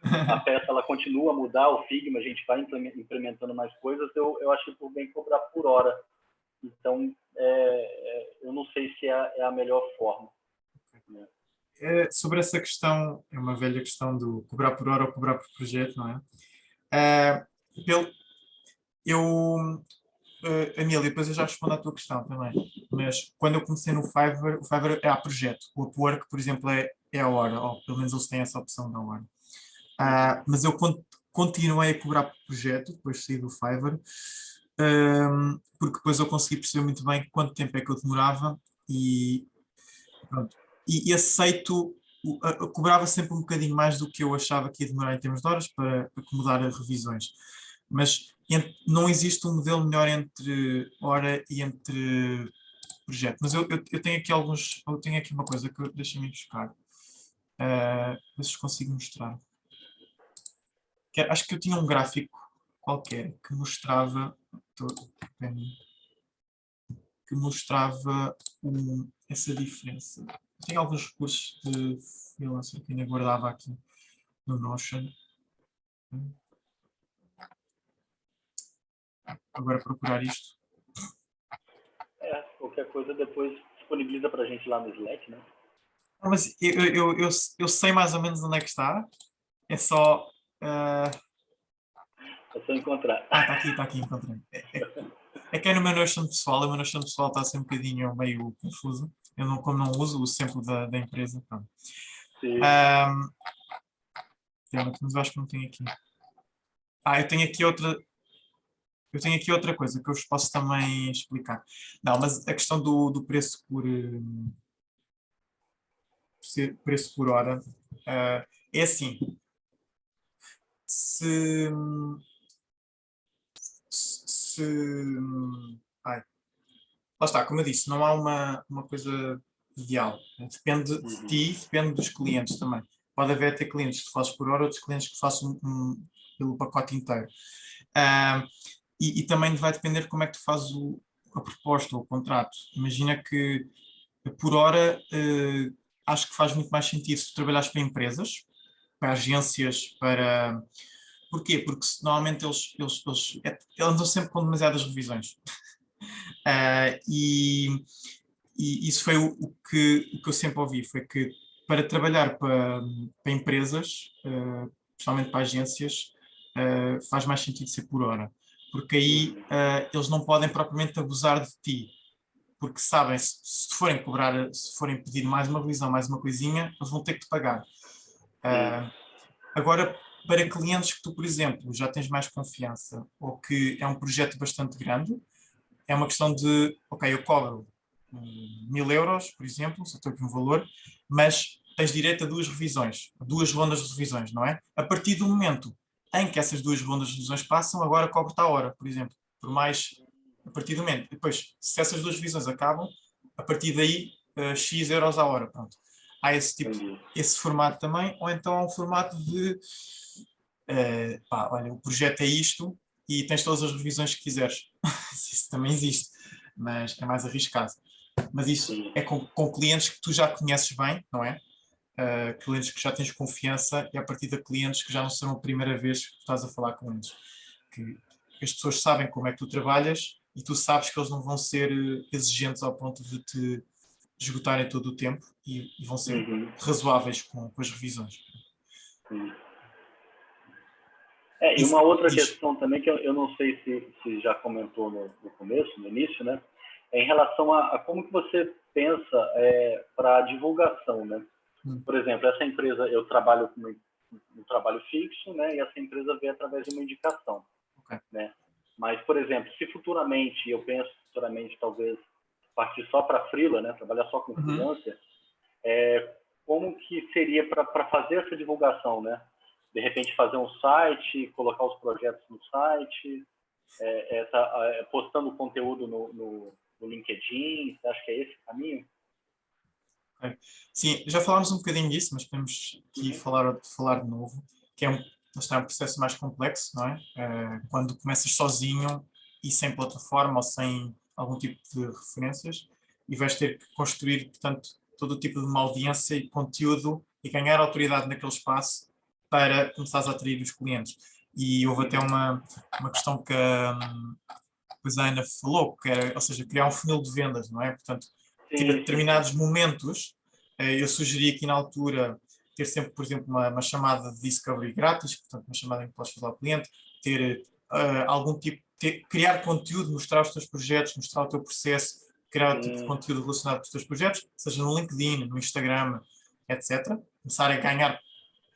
A peça ela continua a mudar, o Figma, a gente vai implementando mais coisas, eu acho por bem cobrar por hora. Então, eu não sei se é a melhor forma. Né? Sobre essa questão, é uma velha questão do cobrar por hora ou cobrar por projeto, não é? Anília, depois eu já respondo à tua questão também, mas quando eu comecei no Fiverr, o Fiverr é a projeto, o Upwork, por exemplo, é a hora, ou pelo menos eles têm essa opção da hora. Mas eu continuei a cobrar por projeto, depois saí do Fiverr, porque depois eu consegui perceber muito bem quanto tempo é que eu demorava e, pronto, e aceito, cobrava sempre um bocadinho mais do que eu achava que ia demorar em termos de horas para acomodar as revisões. Mas não existe um modelo melhor entre hora e entre projeto. Mas eu tenho aqui eu tenho aqui uma coisa que deixa-me buscar. Ver se consigo mostrar. Acho que eu tinha um gráfico qualquer que mostrava essa diferença. Tem alguns recursos de freelancer que ainda guardava aqui no Notion. Agora procurar isto. Qualquer coisa depois disponibiliza para a gente lá no Slack, né? Mas eu sei mais ou menos onde é que está. É só. É só encontrar. Está aqui, encontrei. É que é no meu Notion pessoal, o meu Notion pessoal está assim um bocadinho meio confuso. Eu não, como não uso o sample da empresa. Pronto. Sim. Mas eu acho que não tenho aqui. Eu tenho aqui outra. Eu tenho aqui outra coisa que eu vos posso também explicar. Não, mas a questão do preço preço por hora é assim. Se, se ai, lá está, como eu disse, não há uma coisa ideal. Depende de ti, depende dos clientes também. Pode haver até clientes que fazes por hora, outros clientes que façam pelo pacote inteiro. E também vai depender como é que tu fazes a proposta, o contrato. Imagina que por hora acho que faz muito mais sentido se tu trabalhares para empresas, para agências, para... Porquê? Porque normalmente eles andam sempre com demasiadas revisões. E isso foi o que eu sempre ouvi, foi que para trabalhar para empresas, principalmente para agências, faz mais sentido ser por hora. Porque aí eles não podem propriamente abusar de ti, porque sabem, se forem cobrar, se forem pedir mais uma revisão, mais uma coisinha, eles vão ter que te pagar. Agora, para clientes que tu, por exemplo, já tens mais confiança, ou que é um projeto bastante grande, é uma questão de, ok, eu cobro 1000 euros, por exemplo, só estou aqui um valor, mas tens direito a duas revisões, a duas rondas de revisões, não é? A partir do momento em que essas duas rondas de revisões passam, agora cobro-te a hora, por exemplo, por mais, a partir do momento. Depois, se essas duas revisões acabam, a partir daí, X euros a hora, pronto. Há esse tipo, esse formato também, ou então há um formato de, olha, o projeto é isto e tens todas as revisões que quiseres. Isso também existe, mas é mais arriscado. Mas isso é com clientes que tu já conheces bem, não é? Clientes que já tens confiança e a partir de clientes que já não serão a primeira vez que tu estás a falar com eles. Que as pessoas sabem como é que tu trabalhas e tu sabes que eles não vão ser exigentes ao ponto de te esgotarem todo o tempo e vão ser razoáveis com as revisões. E uma outra questão também que eu não sei se já comentou no começo, no início, né? É em relação a como que você pensa para a divulgação, né? Por exemplo, essa empresa, eu trabalho com um trabalho fixo, né? E essa empresa vem através de uma indicação, né? Mas, por exemplo, se futuramente, eu penso futuramente talvez partir só para freela, né? Trabalhar só com freelancer, como que seria para fazer essa divulgação, né? De repente fazer um site, colocar os projetos no site, postando conteúdo no LinkedIn, você acha que é esse o caminho? Sim, já falámos um bocadinho disso, mas podemos aqui falar de novo, que é um processo mais complexo, não é? Quando começas sozinho e sem plataforma ou sem algum tipo de referências, e vais ter que construir, portanto, todo o tipo de uma audiência e conteúdo e ganhar autoridade naquele espaço para começares a atrair os clientes. E houve até uma questão que a Ana falou, que era, ou seja, criar um funil de vendas, não é? Portanto, ter determinados momentos, eu sugeri aqui na altura ter sempre, por exemplo, uma chamada de discovery grátis, portanto, uma chamada em que podes falar ao cliente, ter algum tipo, criar conteúdo, mostrar os teus projetos, mostrar o teu processo, criar o tipo de conteúdo relacionado com os teus projetos, seja no LinkedIn, no Instagram, etc. Começar a ganhar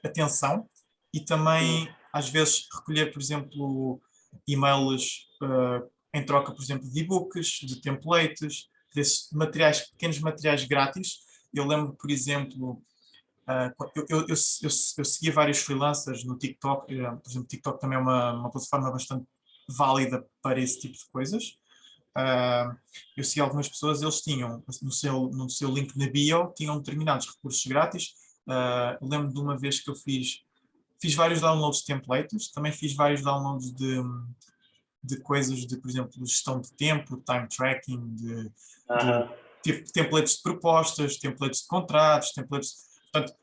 atenção e também, às vezes, recolher, por exemplo, e-mails em troca, por exemplo, de e-books, de templates, desses materiais, pequenos materiais grátis. Eu lembro, por exemplo, eu seguia vários freelancers no TikTok, por exemplo, o TikTok também é uma plataforma bastante válida para esse tipo de coisas. Eu segui algumas pessoas, eles tinham no seu link na bio, tinham determinados recursos grátis. Lembro de uma vez que eu fiz vários downloads de templates, também fiz vários downloads de coisas de, por exemplo, gestão de tempo, time tracking, de templates de propostas, templates de contratos, portanto,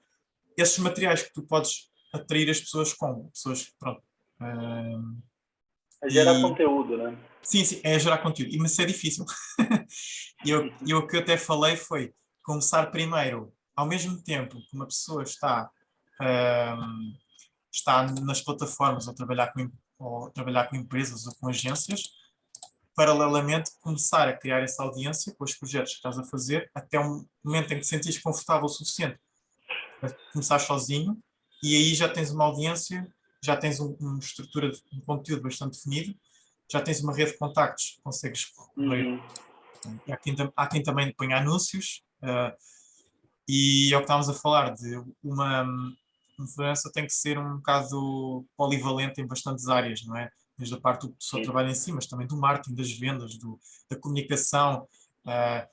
esses materiais que tu podes atrair as pessoas com, pessoas, pronto. Gerar conteúdo, né? Sim, é gerar conteúdo, mas isso é difícil. E o que eu até falei foi começar primeiro, ao mesmo tempo que uma pessoa está nas plataformas ou trabalhar com empresas ou com agências, paralelamente começar a criar essa audiência com os projetos que estás a fazer até um momento em que te sentires confortável o suficiente para começar sozinho, e aí já tens uma audiência, já tens uma estrutura de um conteúdo bastante definido, já tens uma rede de contactos, consegues recorrer. Há quem também põe anúncios, e é o que estávamos a falar, de uma influência tem que ser um bocado polivalente em bastantes áreas, não é? Desde a parte do pessoal trabalha em si, mas também do marketing, das vendas, da comunicação, a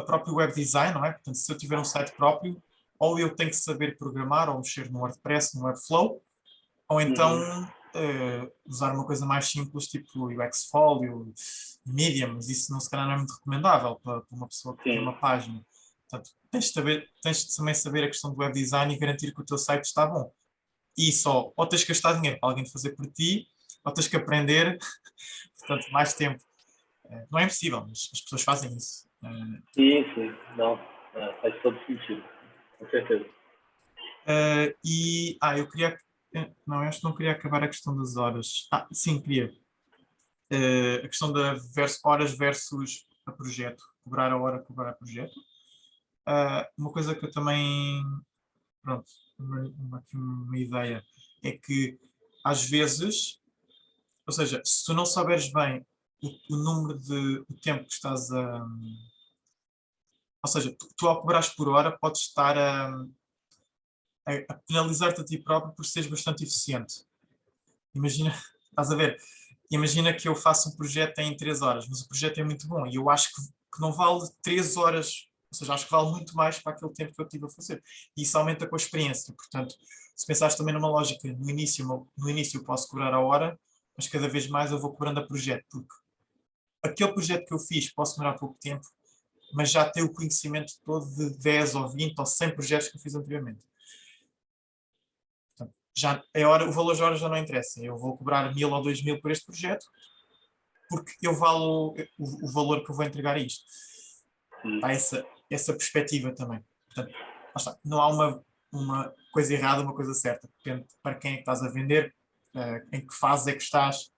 próprio web design, não é? Portanto, se eu tiver um site próprio, ou eu tenho que saber programar ou mexer no WordPress, no Webflow, ou então usar uma coisa mais simples, tipo o Xfolio, Medium, mas isso se calhar não é muito recomendável para uma pessoa que tem uma página. Portanto, tens de também saber a questão do web design e garantir que o teu site está bom. E ou tens que gastar dinheiro para alguém fazer por ti, ou tens que aprender, portanto, mais tempo. Não é impossível, mas as pessoas fazem isso. Sim, não, faz todo sentido, com certeza. Eu queria... Não, eu acho que não queria acabar a questão das horas. Sim, queria. A questão da horas versus a projeto. Cobrar a hora, cobrar a projeto. Uma coisa que eu também... Pronto, uma ideia é que, às vezes, ou seja, se tu não souberes bem o número o tempo que estás a... Ou seja, tu ao cobrares por hora podes estar a penalizar-te a ti próprio por seres bastante eficiente. Imagina, estás a ver, imagina que eu faço um projeto em 3 horas, mas o projeto é muito bom e eu acho que não vale 3 horas, ou seja, acho que vale muito mais para aquele tempo que eu tive a fazer. E isso aumenta com a experiência. Portanto, se pensares também numa lógica, no início eu posso cobrar a hora, mas cada vez mais eu vou cobrando a projeto, porque aquele projeto que eu fiz posso demorar pouco tempo, mas já tenho o conhecimento todo de 10 ou 20 ou 100 projetos que eu fiz anteriormente. Portanto, o valor de horas já não interessa. Eu vou cobrar 1000 ou 2000 por este projeto, porque eu valo o valor que eu vou entregar a isto. Há essa perspectiva também. Portanto, não há uma coisa errada, uma coisa certa. Depende para quem é que estás a vender, em que fase é que estás.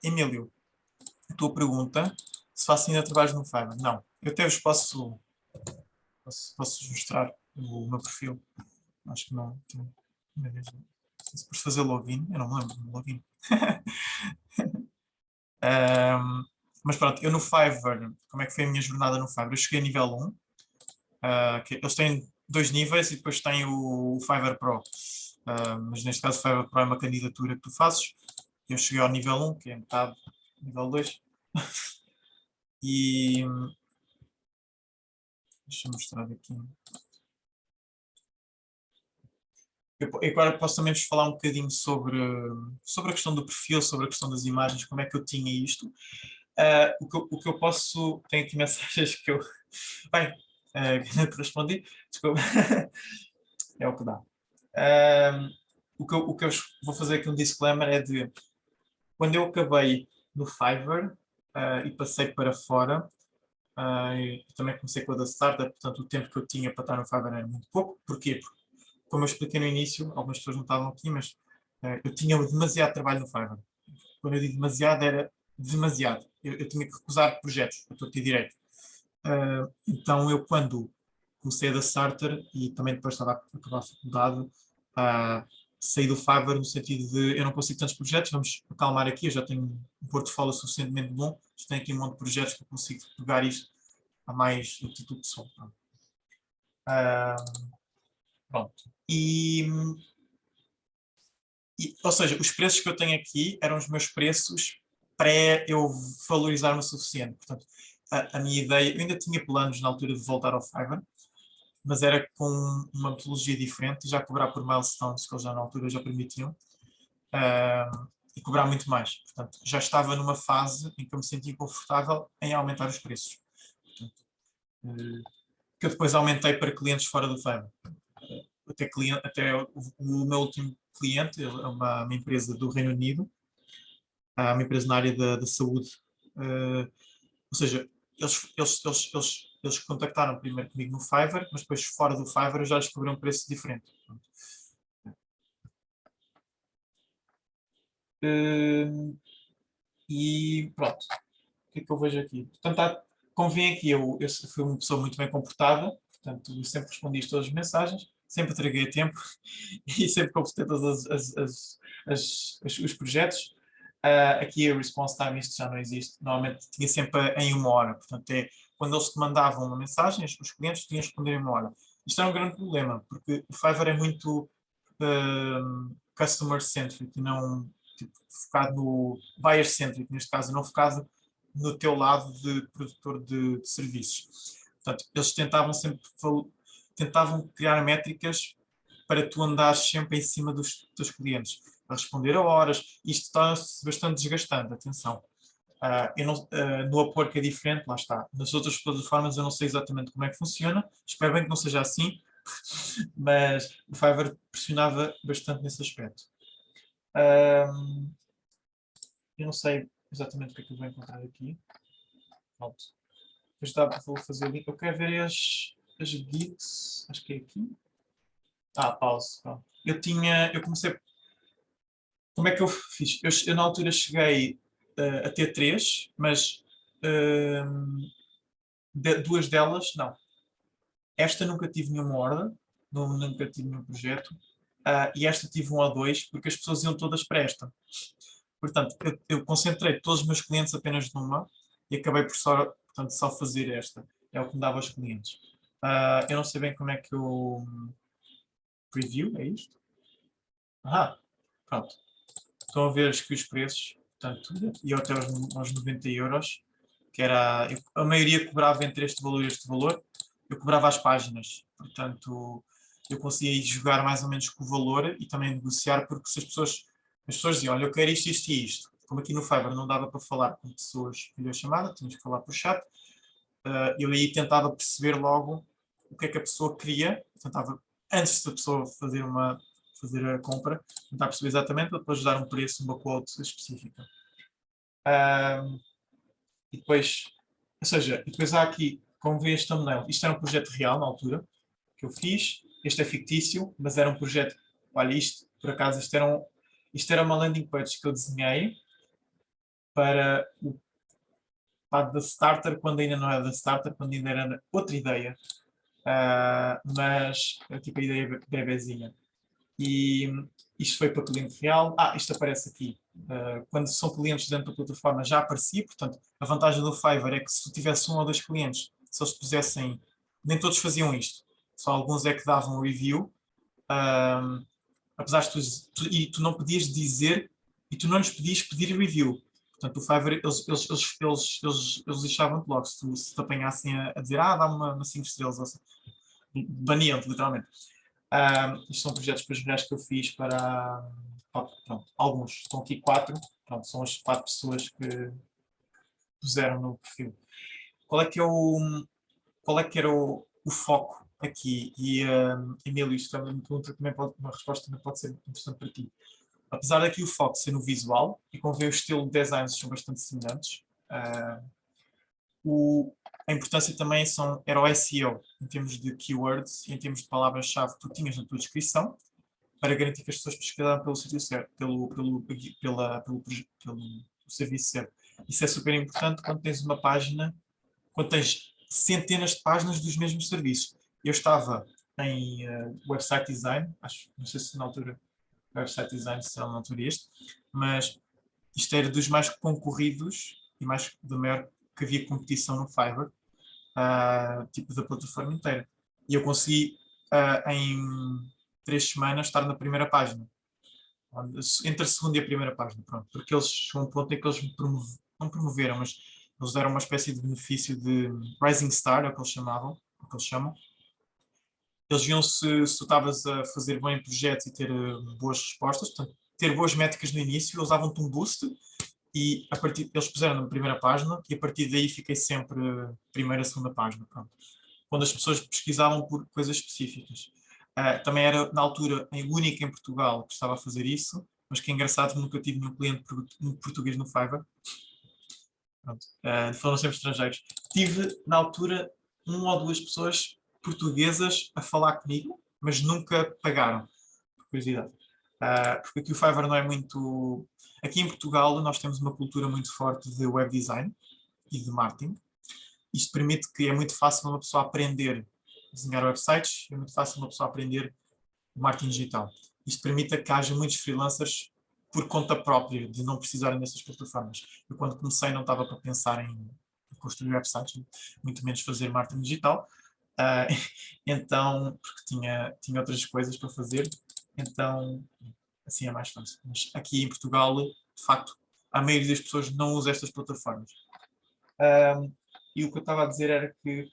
Emílio, a tua pergunta, se faço ainda trabalhos no Fiverr? Não. Eu até vos posso mostrar o meu perfil. Acho que não. Se por fazer login, eu não me lembro do login. Mas pronto, eu no Fiverr, como é que foi a minha jornada no Fiverr? Eu cheguei a nível 1, Eles têm 2 níveis e depois tem o Fiverr Pro. Mas neste caso o Fiverr Pro é uma candidatura que tu fazes. Eu cheguei ao nível 1, que é metade do nível 2. E deixa eu mostrar aqui. Eu agora posso também vos falar um bocadinho sobre a questão do perfil, sobre a questão das imagens, como é que eu tinha isto. O que eu posso... Tenho aqui mensagens que eu... Bem, que não te respondi, desculpa. É o que dá. O que eu vou fazer aqui um disclaimer é de... Quando eu acabei no Fiverr e passei para fora, eu também comecei com a da Startup, portanto o tempo que eu tinha para estar no Fiverr era muito pouco. Porquê? Porque, como eu expliquei no início, algumas pessoas não estavam aqui, mas eu tinha demasiado trabalho no Fiverr. Quando eu digo demasiado, era demasiado. Eu tinha que recusar projetos, para ter direito. Então eu, quando comecei a da Starter e também depois estava a acabar a faculdade, saí do Fiverr no sentido de eu não consigo tantos projetos, vamos acalmar aqui, eu já tenho um portfólio suficientemente bom, já tenho aqui um monte de projetos que eu consigo pegar isto a mais do título pessoal. Pronto. Ou seja, os preços que eu tenho aqui eram os meus preços pré eu valorizar-me o suficiente. Portanto, a minha ideia, eu ainda tinha planos na altura de voltar ao Fiverr, mas era com uma metodologia diferente, já cobrar por milestones, que eles já na altura já permitiam, e cobrar muito mais. Portanto, já estava numa fase em que eu me sentia confortável em aumentar os preços. Portanto, que eu depois aumentei para clientes fora do Fiverr. Até o meu último cliente é uma empresa do Reino Unido, uma empresa na área da saúde. Ou seja, eles contactaram primeiro comigo no Fiverr, mas depois fora do Fiverr eu já descobri um preço diferente. E pronto, o que é que eu vejo aqui? Portanto, convém aqui, eu fui uma pessoa muito bem comportada, portanto, eu sempre respondi a todas as mensagens, sempre entreguei a tempo e sempre completei todos os projetos. Aqui a response time, isto já não existe, normalmente tinha sempre em 1 hora, portanto quando eles te mandavam uma mensagem, os clientes tinham que responder em 1 hora. Isto é um grande problema, porque o Fiverr é muito customer-centric e não tipo, focado no buyer-centric, neste caso, não focado no teu lado de produtor de serviços. Portanto, eles tentavam criar métricas para tu andares sempre em cima dos teus clientes, a responder a horas. Isto torna-se bastante desgastante, atenção. No Upwork é diferente, lá está. Nas outras plataformas eu não sei exatamente como é que funciona, espero bem que não seja assim, mas o Fiverr pressionava bastante nesse aspecto. Eu não sei exatamente o que é que eu vou encontrar aqui. Pronto. Depois vou fazer o link. Eu quero ver as gigs, acho que é aqui. Pause. Pronto. Eu comecei. Como é que eu fiz? Eu na altura cheguei a ter 3, mas 2 delas não. Esta nunca tive nenhuma ordem, nunca tive nenhum projeto, e esta tive 1 ou 2, porque as pessoas iam todas para esta. Portanto, eu concentrei todos os meus clientes apenas numa e acabei por só fazer esta. É o que me dava aos clientes. Eu não sei bem como é que eu preview, é isto? Pronto. Estão a ver aqui os preços, portanto, e até aos 90 euros, que era, a maioria cobrava entre este valor e este valor, eu cobrava as páginas, portanto, eu conseguia jogar mais ou menos com o valor e também negociar, porque se as pessoas diziam, olha, eu quero isto, isto e isto, como aqui no Fiverr não dava para falar com pessoas por chamada, tínhamos que falar por chat, eu aí tentava perceber logo o que é que a pessoa queria, tentava, antes da pessoa fazer a compra, tentar perceber exatamente, para depois dar um preço, uma quote específica. E depois, ou seja, depois há aqui, como vê este thumbnail, isto era um projeto real na altura, que eu fiz, este é fictício, mas era um projeto, olha isto, por acaso, isto era uma landing page que eu desenhei para o lado da Starter, quando ainda não era da Starter, quando ainda era outra ideia, mas tipo a ideia bebezinha. E isto foi para cliente real. Isto aparece aqui. Quando são clientes dentro da plataforma já aparecia, portanto, a vantagem do Fiverr é que se tu tivesse 1 ou 2 clientes, se eles pusessem nem todos faziam isto. Só alguns é que davam review, apesar de tu não podias dizer e tu não lhes podias pedir review. Portanto, o Fiverr, eles deixavam-te logo, se te apanhassem a dizer, dá-me uma 5 estrelas, ou seja, baniam-te, literalmente. Isto são projetos reais que eu fiz para, pronto, alguns, estão aqui 4, pronto, são as 4 pessoas que puseram no perfil. Qual é que era o foco aqui? E, Emílio, isto também me pergunta, uma resposta também pode ser interessante para ti. Apesar daqui o foco ser no visual, e como vê o estilo de designs são bastante semelhantes, a importância também era o SEO, em termos de keywords e em termos de palavras-chave que tu tinhas na tua descrição, para garantir que as pessoas pesquisaram pelo sítio certo, pelo serviço certo. Isso é super importante quando tens uma página, quando tens centenas de páginas dos mesmos serviços. Eu estava em website design, não sei se na altura website design será na altura mas isto era dos mais concorridos e mais do maior que havia competição no Fiverr, tipo da plataforma inteira. E eu consegui em 3 semanas estar na primeira página, entre a segunda e a primeira página, pronto, porque eles chegam a um ponto em que eles não promoveram, mas eles deram uma espécie de benefício de Rising Star, é o que eles chamavam, o que eles chamam. Eles viam se tu estavas a fazer bem projetos e ter boas respostas, portanto, ter boas métricas no início, eles davam-te um boost e eles puseram na primeira página e a partir daí fiquei sempre primeira, segunda página, pronto. Quando as pessoas pesquisavam por coisas específicas. Também era, na altura, a única em Portugal que estava a fazer isso, mas que é engraçado, nunca tive nenhum cliente português no Fiverr. Foram sempre estrangeiros. Tive, na altura, 1 ou 2 pessoas portuguesas a falar comigo, mas nunca pagaram, por curiosidade. Porque aqui o Fiverr não é muito... Aqui em Portugal nós temos uma cultura muito forte de web design e de marketing. Isto permite que é muito fácil uma pessoa aprender a desenhar websites, é muito fácil uma pessoa aprender marketing digital. Isto permite que haja muitos freelancers por conta própria, de não precisarem dessas plataformas. Eu quando comecei não estava para pensar em construir websites, muito menos fazer marketing digital, então, porque tinha outras coisas para fazer, então assim é mais fácil. Mas aqui em Portugal, de facto, a maioria das pessoas não usa estas plataformas. E o que eu estava a dizer era que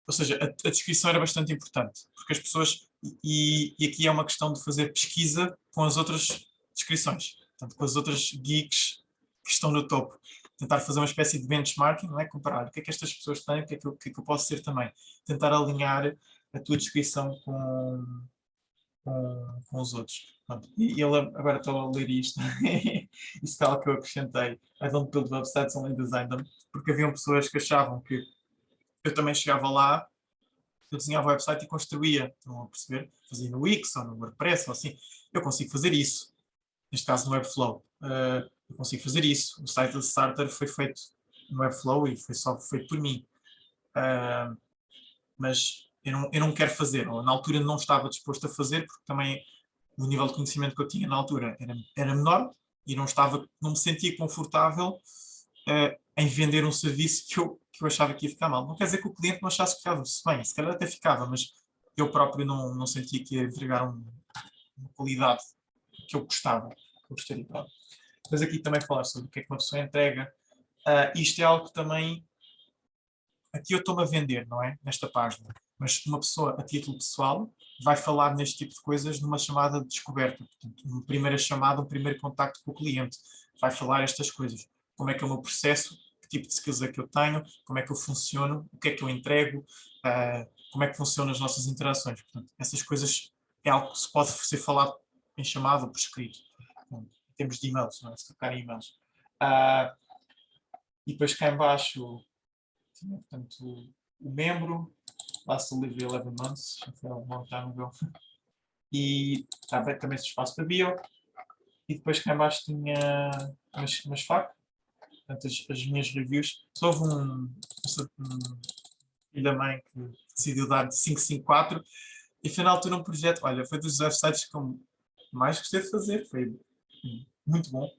ou seja, a descrição era bastante importante, porque as pessoas, e aqui é uma questão de fazer pesquisa com as outras descrições, portanto, com as outras geeks que estão no topo. Tentar fazer uma espécie de benchmarking, não é? Comparar o que é que estas pessoas têm, o que é que eu posso ser também. Tentar alinhar a tua descrição com os outros. Pronto. E ele, agora estou a ler isto, isto é algo que eu acrescentei. I don't build websites, only design them, porque haviam pessoas que achavam que eu também chegava lá, eu desenhava o website e construía, estão a perceber? Fazia no Wix ou no WordPress ou assim. Eu consigo fazer isso, neste caso no Webflow. Eu consigo fazer isso. O site da Starter foi feito no Webflow e foi só feito por mim. Mas eu não quero fazer, ou na altura não estava disposto a fazer, porque também o nível de conhecimento que eu tinha na altura era menor e não me sentia confortável em vender um serviço que eu achava que ia ficar mal. Não quer dizer que o cliente não achasse que ficava bem, se calhar até ficava, mas eu próprio não sentia que ia entregar uma qualidade que eu gostava, que eu gostaria. Mas aqui também falar sobre o que é que uma pessoa entrega. Isto é algo que também, aqui eu estou-me a vender, não é? Nesta página. Mas uma pessoa, a título pessoal, vai falar neste tipo de coisas numa chamada de descoberta. Portanto, uma primeira chamada, um primeiro contacto com o cliente. Vai falar estas coisas. Como é que é o meu processo, que tipo de skills é que eu tenho, como é que eu funciono, o que é que eu entrego, como é que funcionam as nossas interações. Portanto, essas coisas é algo que se pode ser falado em chamada ou por escrito. Em termos de e-mails, não é? Se tocar em e-mails. E depois cá em baixo, portanto, o membro, last to live 11 months, já foi há um long time ago. E também esse espaço para bio. E depois cá em baixo tinha umas FAQ, portanto as minhas reviews. Só houve um filho da mãe que decidiu dar de 554 e foi na altura um projeto, olha, foi dos websites que eu mais gostei de fazer, foi muito bom.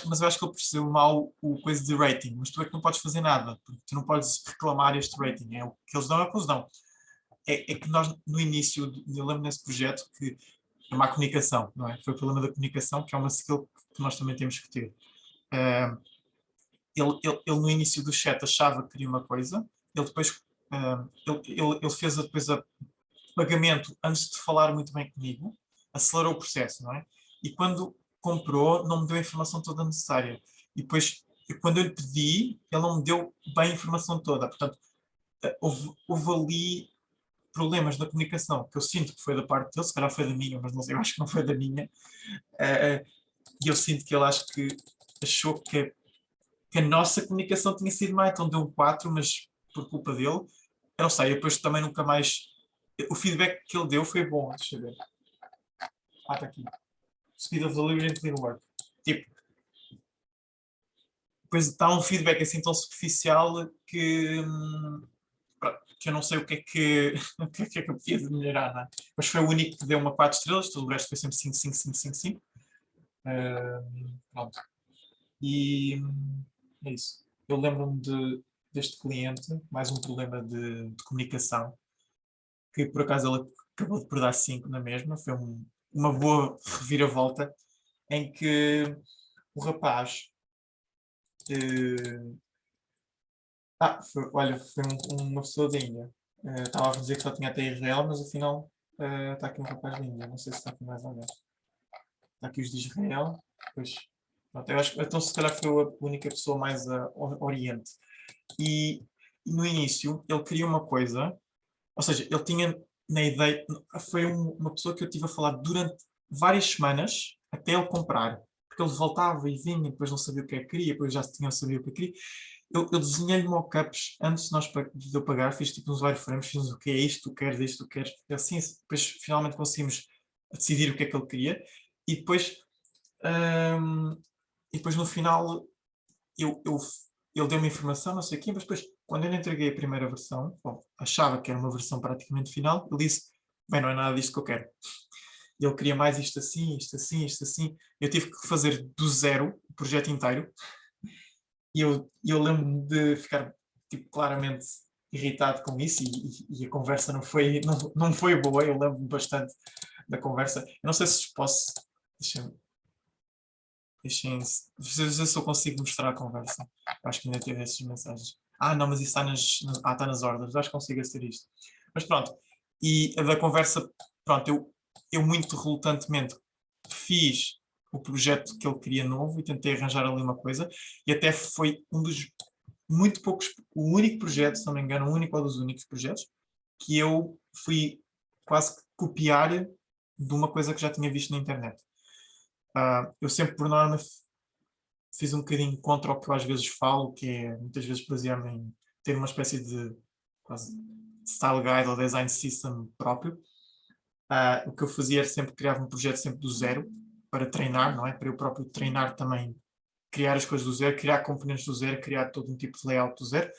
mas eu acho que ele percebeu mal o coisa de rating, mas tu é que não podes fazer nada, porque tu não podes reclamar este rating, é o que eles dão, é o que eles dão. É que nós, no início, eu lembro nesse projeto que é má comunicação, não é? Foi o problema da comunicação, que é uma skill que nós também temos que ter. Ele no início do chat achava que queria uma coisa, ele depois ele fez depois o pagamento antes de falar muito bem comigo, acelerou o processo, não é? E quando comprou, não me deu a informação toda necessária. E depois, quando eu lhe pedi, ele não me deu bem a informação toda. Portanto, houve ali problemas na comunicação, que eu sinto que foi da parte dele, se calhar foi da minha, mas não sei, eu acho que não foi da minha. E eu sinto que ele acho que achou que a nossa comunicação tinha sido má, então deu um 4, mas por culpa dele. Eu não sei, eu depois também nunca mais... O feedback que ele deu foi bom, deixa eu ver. Está aqui. Speed of delivery and clean work. Tipo, depois está um feedback assim tão superficial que eu não sei o que é que, o que é que eu podia melhorar, não é? Mas foi o único que deu uma 4 estrelas, todo o resto foi sempre 5, 5, 5, 5, 5. Pronto. E é isso. Eu lembro-me deste cliente, mais um problema de comunicação, que por acaso ele acabou de perder 5 na mesma, foi uma boa reviravolta, em que o rapaz olha, foi uma pessoa da Índia. Estava a dizer que só tinha até Israel, mas afinal está aqui um rapaz da Índia, não sei se está aqui mais ou menos. Está aqui os de Israel, pois, pronto, eu acho que então se calhar foi a única pessoa mais oriente. E no início ele queria uma coisa, ou seja, ele tinha na ideia, foi uma pessoa que eu estive a falar durante várias semanas até ele comprar, porque ele voltava e vinha, depois não sabia o que é que queria, depois já tinha sabido o que queria. Eu desenhei-lhe mockups antes de eu pagar, fiz tipo uns wireframes, fiz o que é isto, tu queres isto, tu queres, assim, depois finalmente conseguimos decidir o que é que ele queria, e depois, no final ele deu-me informação, não sei o quê, mas depois, quando eu lhe entreguei a primeira versão, bom, achava que era uma versão praticamente final, ele disse, bem, não é nada disto que eu quero. Ele queria mais isto assim, isto assim, isto assim. Eu tive que fazer do zero o projeto inteiro. E eu lembro-me de ficar tipo, claramente irritado com isso e a conversa não foi boa, eu lembro-me bastante da conversa. Eu não sei se posso... Deixem ver se eu consigo mostrar a conversa. Eu acho que ainda teve essas mensagens. Não, mas isso está nas ordens. Acho que consigo ser isto. Mas pronto. E a da conversa, pronto, eu muito relutantemente fiz o projeto que ele queria novo e tentei arranjar ali uma coisa. E até foi um dos muito poucos, o único projeto, se não me engano, o único ou dos únicos projetos, que eu fui quase copiar de uma coisa que já tinha visto na internet. Eu sempre, por norma, fiz um bocadinho contra o que eu às vezes falo, que é muitas vezes basear-me em ter uma espécie de quase style guide ou design system próprio. O que eu fazia era sempre criar um projeto sempre do zero para treinar, não é? Para eu próprio treinar também, criar as coisas do zero, criar componentes do zero, criar todo um tipo de layout do zero.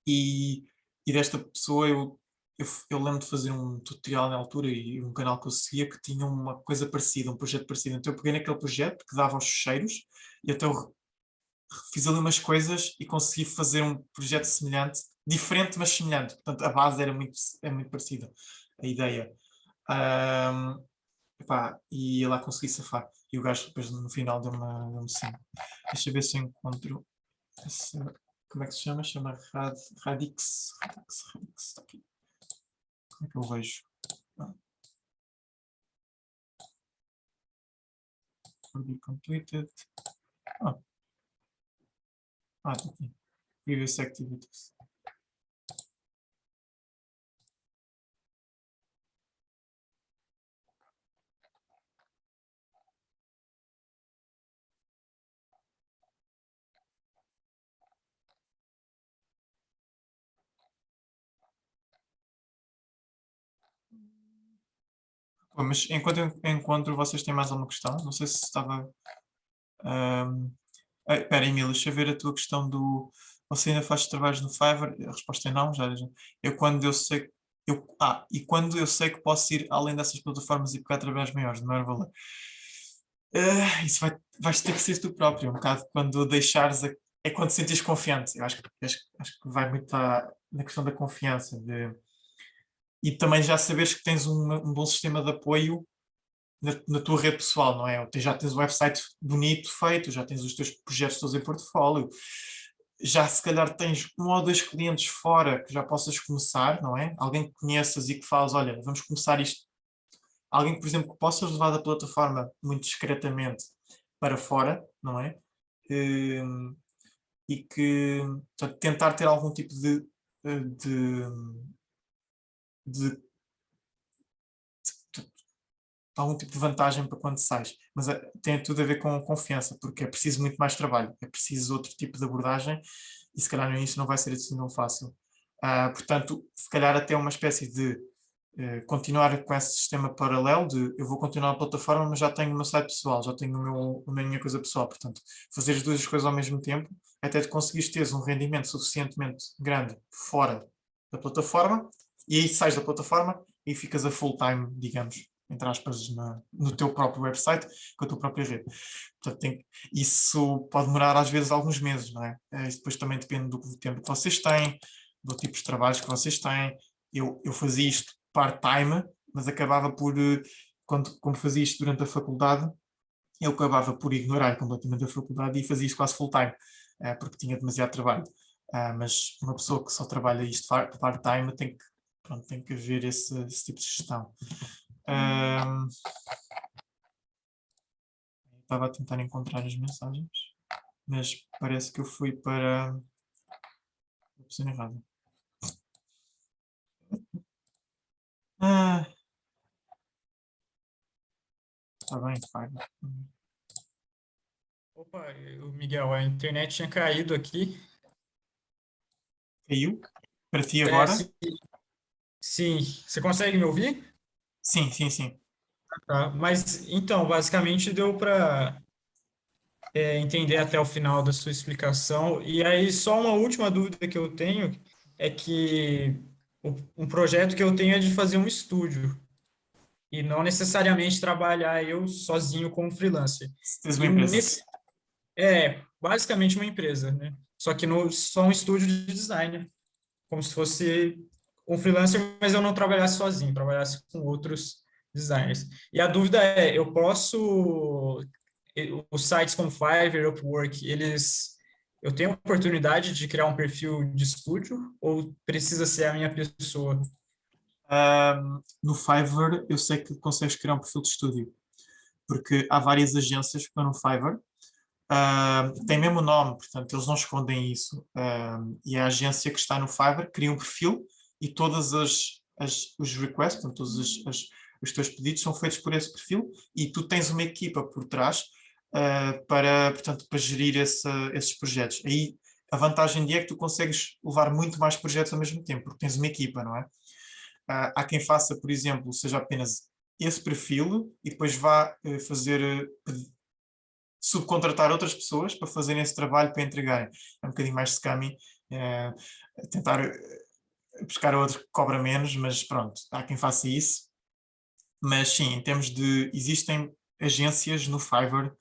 E desta pessoa eu lembro de fazer um tutorial na altura e um canal que eu seguia que tinha uma coisa parecida, um projeto parecido. Então eu peguei naquele projeto que dava aos cheiros e até eu fiz ali umas coisas e consegui fazer um projeto semelhante, diferente mas semelhante. Portanto, a base é muito parecida, a ideia. E lá consegui safar. E o gajo depois no final deu-me sim. Deixa eu ver se eu encontro como é que se chama? Chama Radix. Está aqui. Como é que eu vejo? For be completed. Está aqui. Previous activities. Mas enquanto eu encontro, vocês têm mais alguma questão? Não sei se estava... Espera, Emília, deixa eu ver a tua questão do... Você ainda faz trabalhos no Fiverr? A resposta é não. Quando eu sei... e quando eu sei que posso ir além dessas plataformas e pegar trabalhos maiores, de maior valor. Isso vais ter que ser tu próprio, um bocado quando deixares, é quando te sentes confiante. Eu acho que vai muito na questão da confiança. E também já saberes que tens um bom sistema de apoio na tua rede pessoal, não é? Já tens o website bonito feito, já tens os teus projetos todos em portfólio, já se calhar tens 1 ou 2 clientes fora que já possas começar, não é? Alguém que conheças e que fales, olha, vamos começar isto. Alguém que, por exemplo, que possas levar da plataforma muito discretamente para fora, não é? E que, portanto, tentar ter algum tipo de algum tipo de vantagem para quando sais, mas tem tudo a ver com confiança, porque é preciso muito mais trabalho, é preciso outro tipo de abordagem e se calhar no início não vai ser assim tão fácil. Portanto, se calhar até uma espécie de continuar com esse sistema paralelo de eu vou continuar a plataforma, mas já tenho o meu site pessoal, já tenho a minha coisa pessoal, portanto, fazer as duas coisas ao mesmo tempo, até de conseguires teres um rendimento suficientemente grande fora da plataforma, e aí sais da plataforma e ficas a full time, digamos, entre aspas, no teu próprio website, com a tua própria rede. Portanto, isso pode demorar às vezes alguns meses, não é? Isso depois também depende do tempo que vocês têm, do tipo de trabalhos que vocês têm. Eu fazia isto part-time, mas acabava por, como fazia isto durante a faculdade, eu acabava por ignorar completamente a faculdade e fazia isto quase full-time, porque tinha demasiado trabalho. Mas uma pessoa que só trabalha isto part-time tem que haver esse tipo de gestão. Estava a tentar encontrar as mensagens, mas parece que eu fui para a opção errada. Está bem, Fiverr. Opa, Miguel, a internet tinha caído aqui. Caiu? Para ti agora? Sim. Você consegue me ouvir? Sim, sim, sim. Tá. Mas, então, basicamente deu para entender até o final da sua explicação. E aí, só uma última dúvida que eu tenho é que um projeto que eu tenho é de fazer um estúdio e não necessariamente trabalhar eu sozinho como freelancer. Se tens uma E empresa. basicamente uma empresa, né? Só que só um estúdio de design, como se fosse um freelancer, mas eu não trabalhasse sozinho, trabalhasse com outros designers. E a dúvida é, os sites como Fiverr, Upwork, eu tenho a oportunidade de criar um perfil de estúdio ou precisa ser a minha pessoa? No Fiverr eu sei que consegues criar um perfil de estúdio, porque há várias agências que estão no Fiverr, tem mesmo nome, portanto eles não escondem isso, e a agência que está no Fiverr cria um perfil e todas os requests, portanto, todos os teus pedidos são feitos por esse perfil e tu tens uma equipa por trás portanto, para gerir esses projetos. Aí a vantagem é que tu consegues levar muito mais projetos ao mesmo tempo, porque tens uma equipa, não é? Há quem faça, por exemplo, seja apenas esse perfil e depois vá subcontratar outras pessoas para fazerem esse trabalho para entregarem. É um bocadinho mais scammy, tentar buscar outro que cobra menos, mas pronto, há quem faça isso. Mas sim, em termos existem agências no Fiverr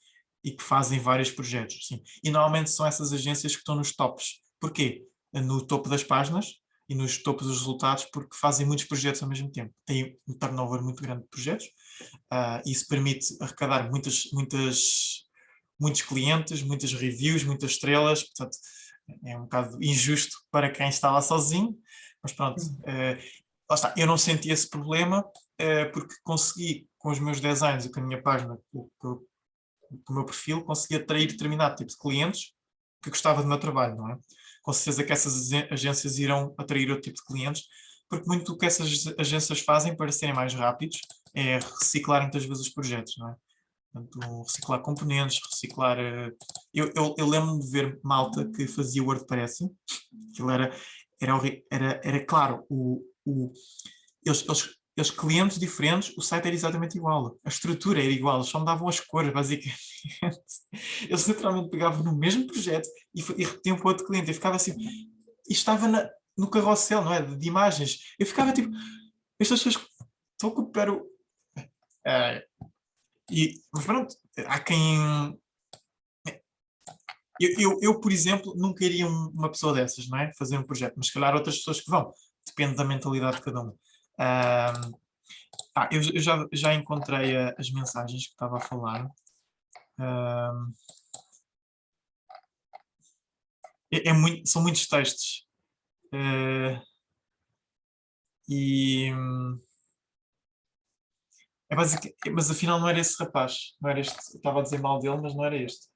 e que fazem vários projetos, sim. E normalmente são essas agências que estão nos tops. Porquê? No topo das páginas e nos topos dos resultados, porque fazem muitos projetos ao mesmo tempo. Tem um turnover muito grande de projetos. Isso permite arrecadar muitos clientes, muitas reviews, muitas estrelas. Portanto, é um bocado injusto para quem está lá sozinho. Mas pronto, lá está. Eu não senti esse problema porque consegui, com os meus designs e com a minha página, com o meu perfil, consegui atrair determinado tipo de clientes que gostava do meu trabalho, não é? Com certeza que essas agências irão atrair outro tipo de clientes, porque muito o que essas agências fazem para serem mais rápidos é reciclar muitas vezes os projetos, não é? Portanto, reciclar componentes, reciclar... Eu lembro-me de ver malta que fazia WordPress, aquilo era claro, eles clientes diferentes, o site era exatamente igual, a estrutura era igual, eles só mudavam as cores, basicamente. Eles literalmente pegavam no mesmo projeto e repetiam para outro cliente. Eu ficava assim, e estava no carrossel, não é? De imagens. Eu ficava tipo, estas pessoas estão a copiar mas pronto, há quem... Eu, por exemplo, nunca iria uma pessoa dessas, não é? Fazer um projeto, mas se calhar outras pessoas que vão. Depende da mentalidade de cada um. Eu já encontrei as mensagens que estava a falar. São muitos textos. Mas afinal não era esse rapaz, não era este. Eu estava a dizer mal dele, mas não era este.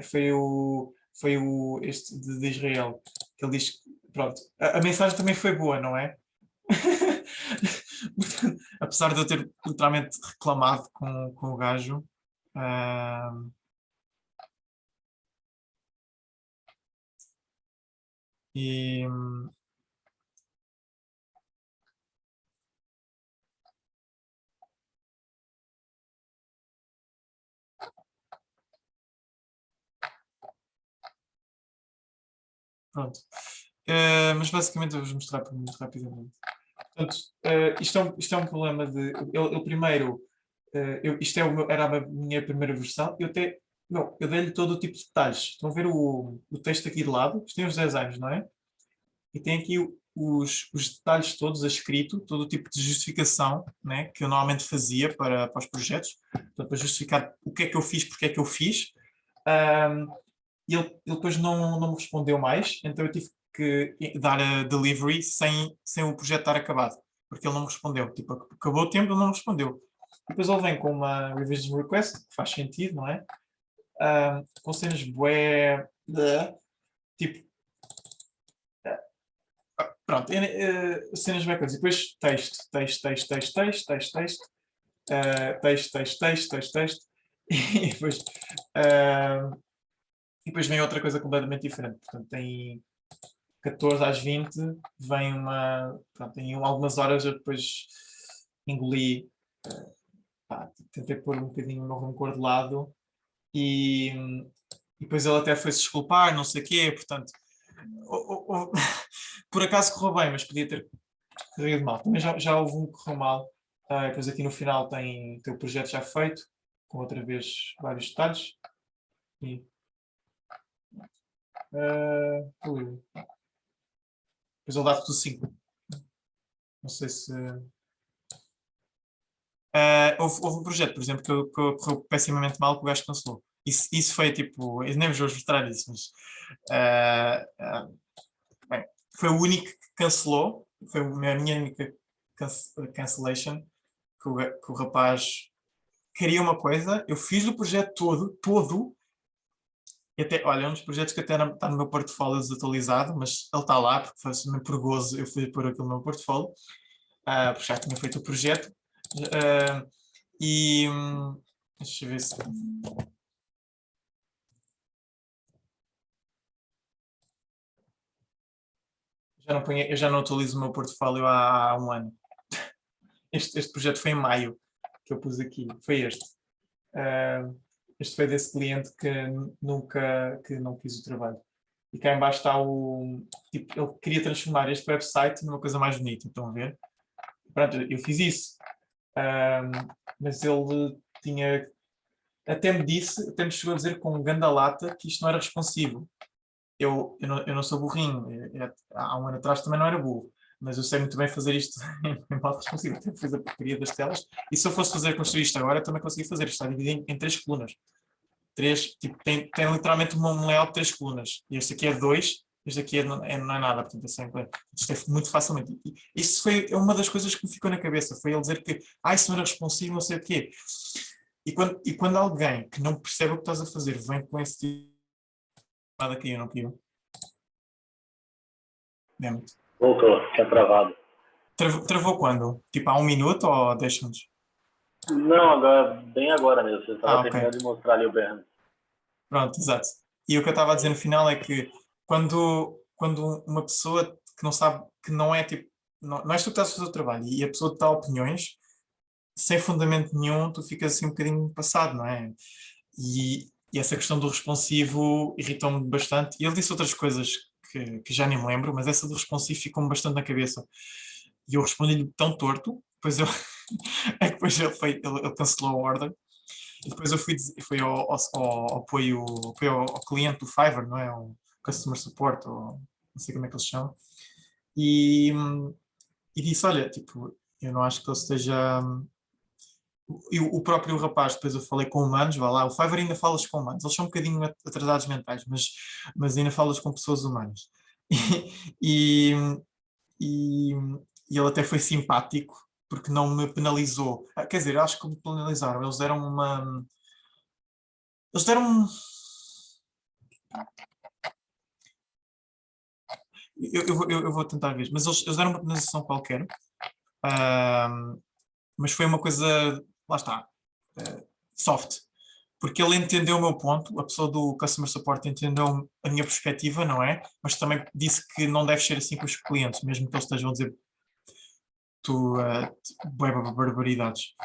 Foi o este de Israel, que ele diz que, pronto, a mensagem também foi boa, não é? Apesar de eu ter literalmente reclamado com o gajo. E pronto. Mas basicamente eu vou-vos mostrar muito rapidamente. Portanto, isto é um problema de... Ele primeiro... isto era a minha primeira versão. Eu dei-lhe todo o tipo de detalhes. Estão a ver o texto aqui de lado? Isto tem os designs, não é? E tem aqui os detalhes todos a escrito, todo o tipo de justificação, né, que eu normalmente fazia para os projetos, portanto, para justificar o que é que eu fiz, porque é que eu fiz. E ele depois não me respondeu mais, então eu tive que dar a delivery sem o projeto estar acabado, porque ele não me respondeu. Tipo, acabou o tempo, ele não me respondeu. Depois ele vem com uma revision request, que faz sentido, não é? Com cenas bué, tipo, pronto, cenas bué coisas. E depois texto, texto, e depois, vem outra coisa completamente diferente. Portanto, tem 14 às 20, vem pronto, em algumas horas eu depois engoli, tentei pôr um bocadinho o meu rancor de lado e depois ele até foi se desculpar, não sei o quê, portanto, por acaso correu bem, mas podia ter corrido mal. Também já houve um que correu mal. Depois aqui no final tem o projeto já feito, com outra vez vários detalhes. E, depois ele dá tudo 5. Não sei se... houve um projeto, por exemplo, que correu pessimamente mal, que o gajo cancelou. Isso foi tipo... Eu nem vos vou mostrar isso, mas... bem, foi o único que cancelou. Foi a minha única cancellation. Que o rapaz queria uma coisa. Eu fiz o projeto todo. E até, olha, é um dos projetos que até está no meu portfólio desatualizado, mas ele está lá, porque foi assim, por gozo eu fui pôr aquilo no meu portfólio. Porque já tinha feito o projeto. Deixa eu ver se... Eu já não atualizo o meu portfólio há um ano. Este projeto foi em maio que eu pus aqui. Foi este. Este foi desse cliente que não quis o trabalho. E cá em baixo está tipo, ele queria transformar este website numa coisa mais bonita. Estão a ver? Pronto, eu fiz isso. Mas ele tinha... Até me chegou a dizer com ganda lata que isto não era responsivo. Eu não sou burrinho. Há um ano atrás também não era burro. Mas eu sei muito bem fazer isto em modo responsivo. Eu fiz a porcaria das telas. E se eu fosse construir isto agora, também conseguia fazer. Isto está dividido em 3 colunas. Tipo, tem literalmente um layout de 3 colunas. E este aqui é 2. Este aqui não é nada. Portanto, isto é muito facilmente. E isso foi uma das coisas que me ficou na cabeça. Foi ele dizer que isso não era responsivo, não sei o quê. E quando alguém que não percebe o que estás a fazer vem com esse tipo de nada caiu, não caiu. Lembro-te. Voltou, tinha travado. Travou quando? Tipo há 1 minuto ou 10 segundos? Não, bem agora mesmo. Você estava terminando de mostrar ali o berro. Pronto, exato. E o que eu estava a dizer no final é que quando uma pessoa que não sabe, que não é tipo, não és tu que estás a fazer o trabalho e a pessoa te dá opiniões, sem fundamento nenhum, tu ficas assim um bocadinho passado, não é? E essa questão do responsivo irritou-me bastante. E ele disse outras coisas que já nem me lembro, mas essa do responsivo ficou-me bastante na cabeça. E eu respondi-lhe tão torto, depois ele cancelou a ordem. E depois eu fui ao apoio ao cliente do Fiverr, não é? O Customer Support, ou não sei como é que eles chamam. E, e disse, olha, tipo, eu não acho que ele esteja... E o próprio rapaz, depois eu falei com humanos, vá lá, o Fiverr ainda falas com humanos, eles são um bocadinho atrasados mentais, mas ainda falas com pessoas humanas. E, e, e ele até foi simpático, porque não me penalizou. Quer dizer, acho que me penalizaram, eles deram uma... Eles deram... Eu vou tentar ver, mas eles deram uma penalização qualquer, mas foi uma coisa, lá está, soft, porque ele entendeu o meu ponto, a pessoa do Customer Support entendeu a minha perspectiva, não é? Mas também disse que não deve ser assim com os clientes, mesmo que eles estejam a dizer barbaridades.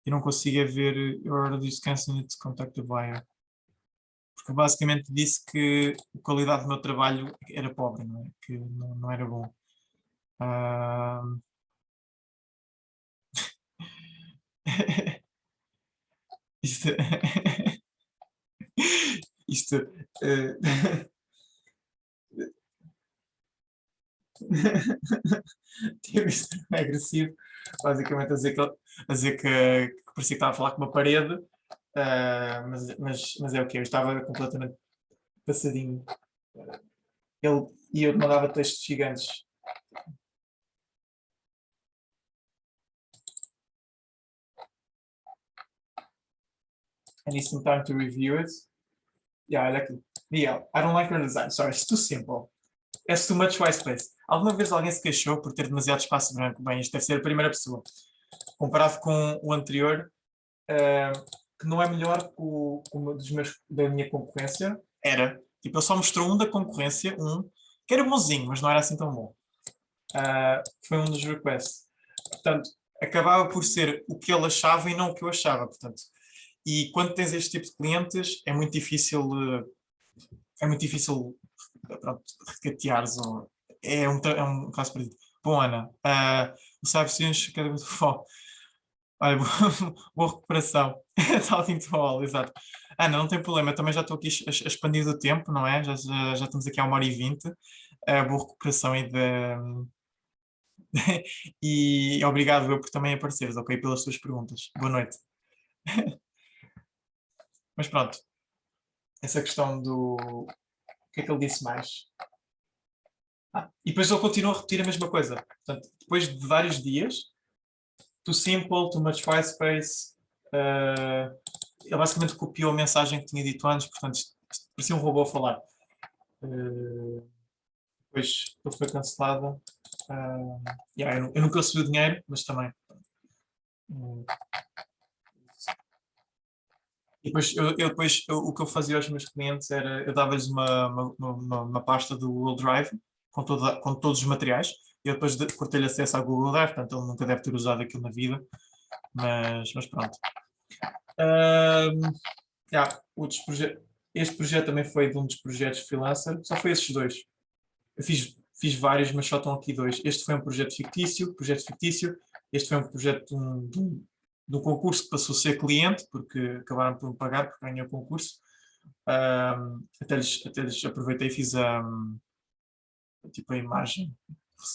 Eu não consigo é ver your order is canceled to contact the buyer. Porque basicamente disse que a qualidade do meu trabalho era pobre, não é? Que não era bom. Isto, isto, tipo, isto é agressivo, basicamente a dizer que parecia que estava a falar com uma parede, mas é o que eu estava completamente passadinho. E eu mandava textos gigantes. I need some time to review it. Yeah, I like it. Miguel, I don't like your design. Sorry, it's too simple. It's too much white space. Alguma vez alguém se queixou por ter demasiado espaço branco? Bem, isto deve ser a primeira pessoa. Comparado com o anterior, que não é melhor que o da minha concorrência, era. Tipo, ele só mostrou um da concorrência, que era bonzinho, mas não era assim tão bom. Foi um dos requests. Portanto, acabava por ser o que ele achava e não o que eu achava. Portanto, e quando tens este tipo de clientes, é muito difícil, pronto, recateares. É um caso perdido. Bom, Ana, o Cyberscience cada vez foco. Olha, boa recuperação. Tal intervalo, exato. Ana, não tem problema, eu também já estou aqui a expandir o tempo, não é? Já estamos aqui há 1h20. Boa recuperação e obrigado eu por também apareceres, ok? Pelas tuas perguntas. Boa noite. Mas pronto, essa questão do... O que é que ele disse mais? E depois ele continua a repetir a mesma coisa. Portanto, depois de vários dias, too simple, too much white space, ele basicamente copiou a mensagem que tinha dito antes, portanto, isto parecia um robô a falar. Depois ele foi cancelado. Eu nunca recebi o dinheiro, mas também. E depois, o que eu fazia aos meus clientes era, eu dava-lhes uma pasta do Google Drive com todos os materiais, e eu depois cortei-lhe acesso ao Google Drive, portanto ele nunca deve ter usado aquilo na vida, mas pronto. Este projeto também foi de um dos projetos freelancer, só foi esses dois. Eu fiz vários, mas só estão aqui dois. Este foi um projeto fictício, este foi um projeto de um concurso que passou a ser cliente, porque acabaram por me pagar, porque ganhei o concurso. Até lhes aproveitei e fiz tipo a imagem,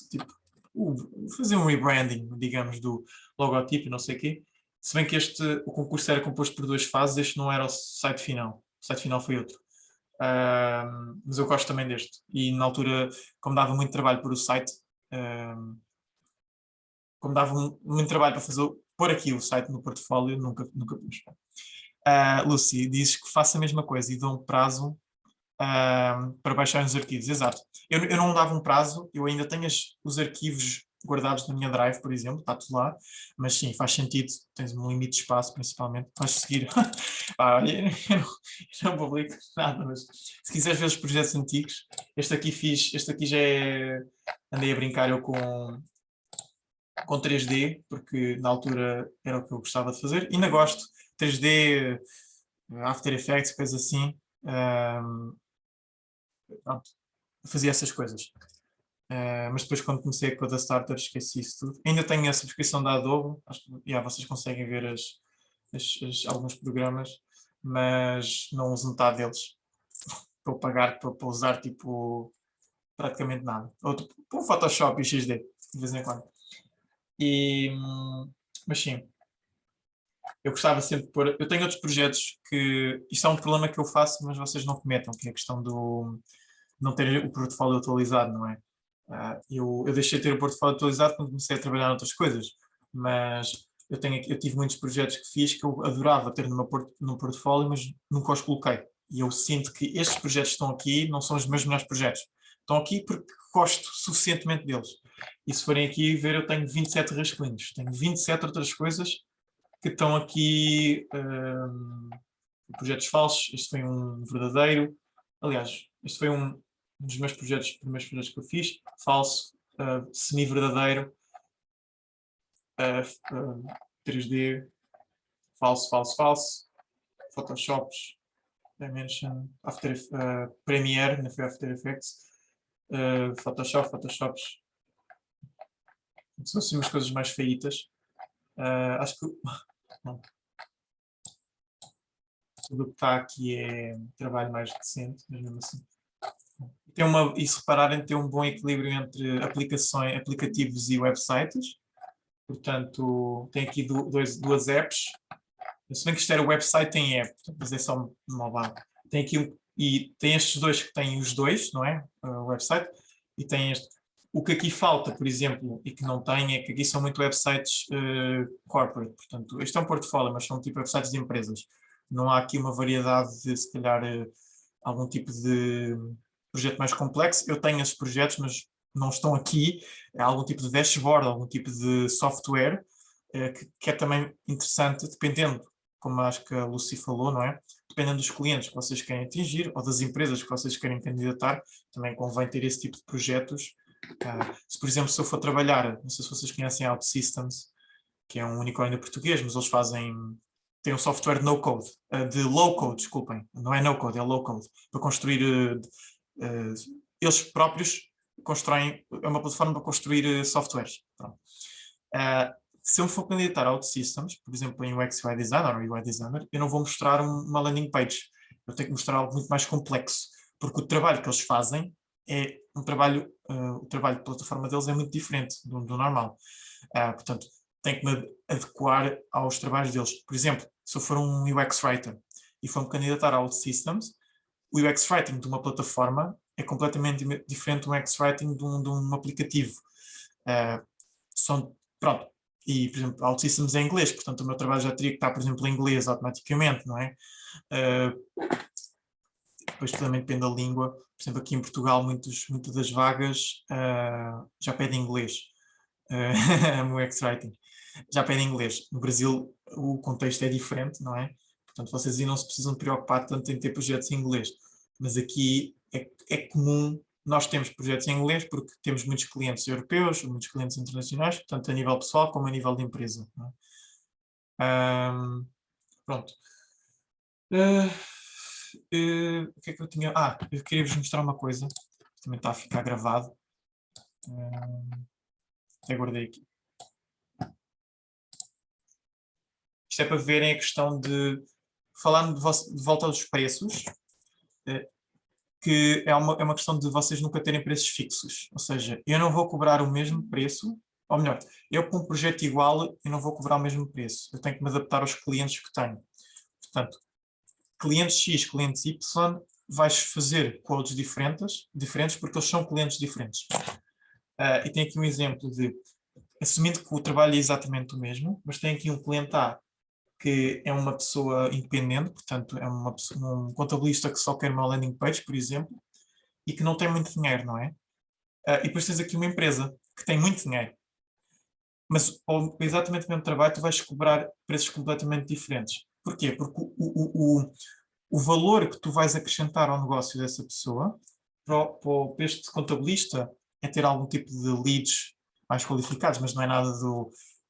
tipo, fazer um rebranding, digamos, do logotipo, não sei o quê. Se bem que o concurso era composto por 2 fases, este não era o site final. O site final foi outro. Mas eu gosto também deste. E na altura, como dava muito trabalho por o site, como dava muito trabalho para pôr aqui o site no portfólio, nunca pus. Lucy, dizes que faço a mesma coisa e dou um prazo para baixar os arquivos. Exato. Eu não dava um prazo, eu ainda tenho os arquivos guardados na minha drive, por exemplo, está tudo lá, mas sim, faz sentido, tens um limite de espaço, principalmente, vais seguir. Eu não publico nada, mas se quiseres ver os projetos antigos, este aqui já é, andei a brincar eu com 3D, porque na altura era o que eu gostava de fazer, ainda gosto, 3D, After Effects, coisas assim, pronto, fazia essas coisas. Mas depois quando comecei com a da Starter esqueci isso tudo. Ainda tenho a subscrição da Adobe, acho que vocês conseguem ver alguns programas, mas não uso metade deles. Para pagar para usar tipo praticamente nada. Outro, o Photoshop e XD, de vez em quando. Mas sim, eu gostava sempre de pôr. Eu tenho outros projetos que. Isto é um problema que eu faço, mas vocês não cometam, que é a questão do não ter o portfólio atualizado, não é? Eu deixei de ter o portfólio atualizado quando comecei a trabalhar noutras coisas, mas eu tive muitos projetos que fiz que eu adorava ter no portfólio, mas nunca os coloquei. E eu sinto que estes projetos que estão aqui não são os meus melhores projetos. Estão aqui porque gosto suficientemente deles. E se forem aqui ver, eu tenho 27 rascunhos. Tenho 27 outras coisas que estão aqui, projetos falsos. Este foi um verdadeiro. Aliás, este foi um dos meus primeiros projetos que eu fiz. Falso, semi-verdadeiro, 3D, falso, Photoshops, Dimension, Premiere, ainda foi After Effects, Photoshops. São assim umas coisas mais feitas. Acho que tudo o que está aqui é trabalho mais decente, mas mesmo assim. E se repararem, tem um bom equilíbrio entre aplicativos e websites. Portanto, tem aqui duas apps. Se bem que isto era website, tem app, mas é só mobile. Tem aqui e tem estes dois que têm os dois, não é? O website. E tem este. O que aqui falta, por exemplo, e que não tem, é que aqui são muito websites corporate. Portanto, este é um portfólio, mas são tipo websites de empresas. Não há aqui uma variedade de, se calhar, algum tipo de projeto mais complexo. Eu tenho esses projetos, mas não estão aqui. É algum tipo de dashboard, algum tipo de software que é também interessante, dependendo, como acho que a Lucy falou, não é? Dependendo dos clientes que vocês querem atingir ou das empresas que vocês querem candidatar, também convém ter esse tipo de projetos. Se, por exemplo, se eu for trabalhar, não sei se vocês conhecem a OutSystems, que é um unicórnio português, mas eles têm um software no-code, de low-code, desculpem, não é no-code, é low-code, para construir, eles próprios constroem, é uma plataforma para construir softwares. Se eu for candidatar a OutSystems, por exemplo, em UX UI Designer ou UI Designer, eu não vou mostrar uma landing page, eu tenho que mostrar algo muito mais complexo, porque o trabalho que eles fazem é um trabalho, o trabalho de plataforma deles é muito diferente do normal. Portanto, tenho que me adequar aos trabalhos deles. Por exemplo, se eu for um UX Writer e for me candidatar a OutSystems, o UX Writing de uma plataforma é completamente diferente do UX Writing de um aplicativo. Pronto. E, por exemplo, OutSystems é em inglês, portanto o meu trabalho já teria que estar, por exemplo, em inglês automaticamente, não é? Depois também depende da língua. Por exemplo, aqui em Portugal, muitas das vagas já pedem inglês. No UX Writing. Já pedem inglês. No Brasil, o contexto é diferente, não é? Portanto, vocês aí não se precisam preocupar tanto em ter projetos em inglês. Mas aqui é comum nós temos projetos em inglês porque temos muitos clientes europeus, muitos clientes internacionais, tanto a nível pessoal como a nível de empresa. Não é? Pronto. O que é que eu tinha? Eu queria vos mostrar uma coisa. Também está a ficar gravado. Até guardei aqui. Isto é para verem a questão de, falando de volta aos preços, que é uma questão de vocês nunca terem preços fixos. Ou seja, eu não vou cobrar o mesmo preço, ou melhor, eu com um projeto igual, eu não vou cobrar o mesmo preço. Eu tenho que me adaptar aos clientes que tenho. Portanto, clientes X, clientes Y, vais fazer quotes diferentes porque eles são clientes diferentes. E tem aqui um exemplo de, assumindo que o trabalho é exatamente o mesmo, mas tem aqui um cliente A que é uma pessoa independente, portanto é um contabilista que só quer uma landing page, por exemplo, e que não tem muito dinheiro, não é? E depois tens aqui uma empresa que tem muito dinheiro. Mas exatamente o mesmo trabalho tu vais cobrar preços completamente diferentes. Porquê? Porque o valor que tu vais acrescentar ao negócio dessa pessoa, para este contabilista, é ter algum tipo de leads mais qualificados, mas não é nada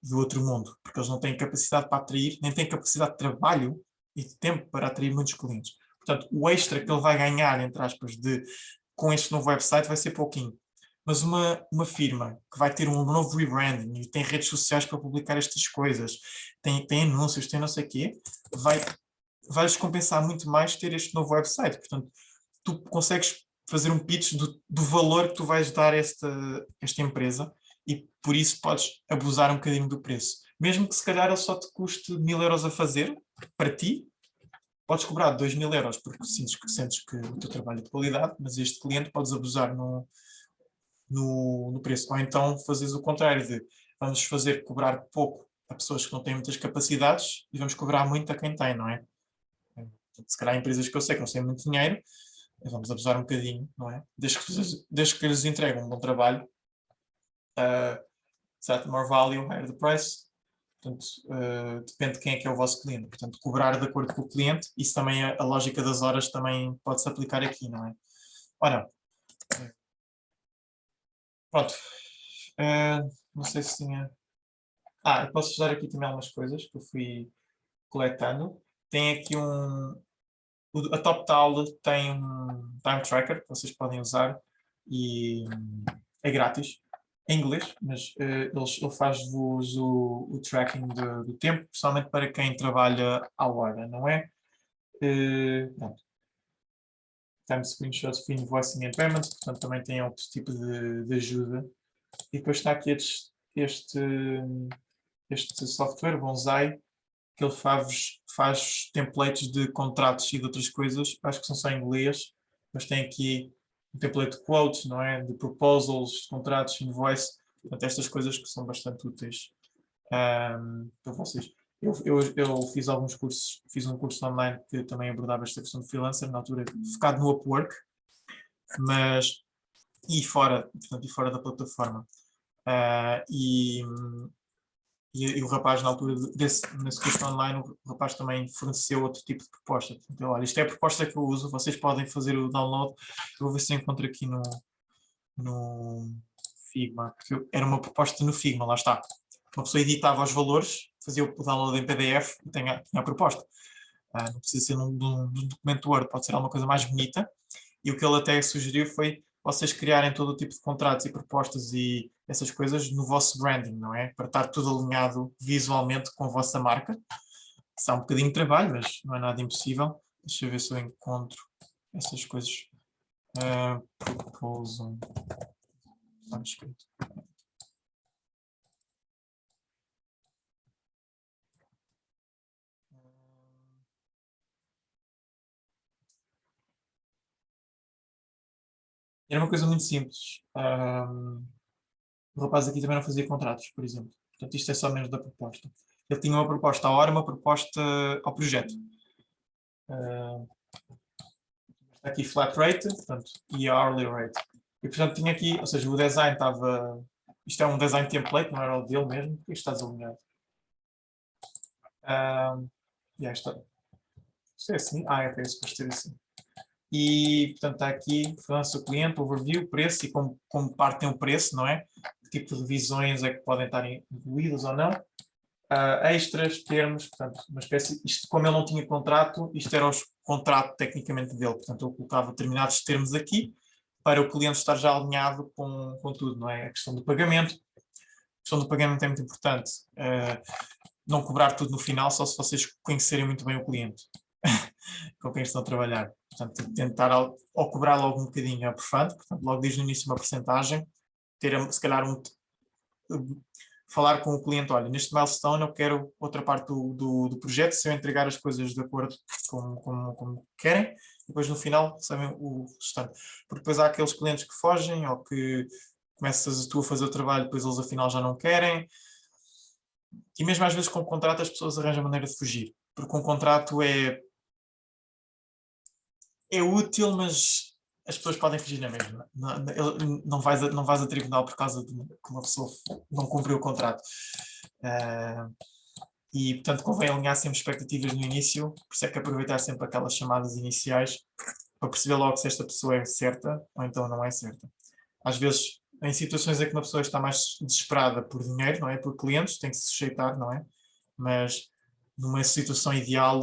do outro mundo, porque eles não têm capacidade para atrair, nem têm capacidade de trabalho e de tempo para atrair muitos clientes. Portanto, o extra que ele vai ganhar, entre aspas, com este novo website vai ser pouquinho. Mas uma firma que vai ter um novo rebranding e tem redes sociais para publicar estas coisas, tem anúncios, tem não sei o quê, vai-lhes compensar muito mais ter este novo website. Portanto, tu consegues fazer um pitch do valor que tu vais dar a esta empresa e por isso podes abusar um bocadinho do preço. Mesmo que se calhar ele só te custe 1000 euros a fazer, para ti, podes cobrar 2000 euros porque sentes que o teu trabalho é de qualidade, mas este cliente podes abusar no preço. Ou então fazes o contrário de vamos fazer cobrar pouco a pessoas que não têm muitas capacidades e vamos cobrar muito a quem tem, não é? Se calhar empresas que eu sei que não têm muito dinheiro, vamos abusar um bocadinho, não é? Desde que lhes entregam um bom trabalho, set more value, higher the price. Portanto, depende de quem é que é o vosso cliente. Portanto, cobrar de acordo com o cliente, isso também, a lógica das horas também pode-se aplicar aqui, não é? Ora, pronto. Não sei se tinha... eu posso usar aqui também algumas coisas que eu fui coletando. Tem aqui a TopTal tem um time tracker que vocês podem usar e é grátis, em inglês, mas ele faz-vos o tracking do tempo, principalmente para quem trabalha à hora, não é? Time screenshots for invoicing and payments, portanto também tem outro tipo de ajuda. E depois está aqui este software, Bonsai, que ele faz templates de contratos e de outras coisas, acho que são só em inglês, mas tem aqui um template de quotes, não é? De proposals, de contratos, invoice, portanto estas coisas que são bastante úteis para vocês. Eu fiz alguns cursos, fiz um curso online que também abordava esta questão de freelancer, na altura focado no Upwork, mas e fora da plataforma. E o rapaz, na altura nesse curso online, o rapaz também forneceu outro tipo de proposta. Portanto, olha, isto é a proposta que eu uso, vocês podem fazer o download. Eu vou ver se eu encontro aqui no Figma, porque era uma proposta no Figma, lá está. Uma pessoa editava os valores, fazia o download em PDF e tinha a proposta. Não precisa ser num documento Word, pode ser alguma coisa mais bonita. E o que ele até sugeriu foi vocês criarem todo o tipo de contratos e propostas e essas coisas no vosso branding, não é? Para estar tudo alinhado visualmente com a vossa marca. Isso é um bocadinho de trabalho, mas não é nada impossível. Deixa eu ver se eu encontro essas coisas. Proposal. Está escrito. Era uma coisa muito simples. O rapaz aqui também não fazia contratos, por exemplo. Portanto, isto é só menos da proposta. Ele tinha uma proposta à hora, uma proposta ao projeto. Está aqui flat rate, portanto, e hourly rate. E, portanto, tinha aqui, ou seja, o design estava... Isto é um design template, não era o dele mesmo, porque isto está desalinhado. Isto é assim? É suposto ser assim. E, portanto, está aqui, freelancer cliente, overview, preço, e como parte tem o preço, não é? Que tipo de revisões é que podem estar incluídas ou não. Extras, termos, portanto, uma espécie, isto como ele não tinha contrato, isto era o contrato tecnicamente dele, portanto, eu colocava determinados termos aqui, para o cliente estar já alinhado com tudo, não é? A questão do pagamento. A questão do pagamento é muito importante. Não cobrar tudo no final, só se vocês conhecerem muito bem o cliente com quem estão a trabalhar. Portanto, tentar ou cobrar logo um bocadinho upfront, portanto, logo desde o início uma porcentagem, ter se calhar falar com o cliente, olha, neste milestone eu quero outra parte do projeto, se eu entregar as coisas de acordo como querem, depois no final sabem o restante. Porque depois há aqueles clientes que fogem ou que começas tu a fazer o trabalho, depois eles afinal já não querem. E mesmo às vezes com o contrato as pessoas arranjam maneira de fugir, porque um contrato é útil, mas as pessoas podem fugir na mesma. Não vais a tribunal por causa de que uma pessoa não cumpriu o contrato. E, portanto, convém alinhar sempre expectativas no início, por isso é que aproveitar sempre aquelas chamadas iniciais para perceber logo se esta pessoa é certa ou então não é certa. Às vezes, em situações em que uma pessoa está mais desesperada por dinheiro, não é? Por clientes, tem que se sujeitar, não é? Mas numa situação ideal,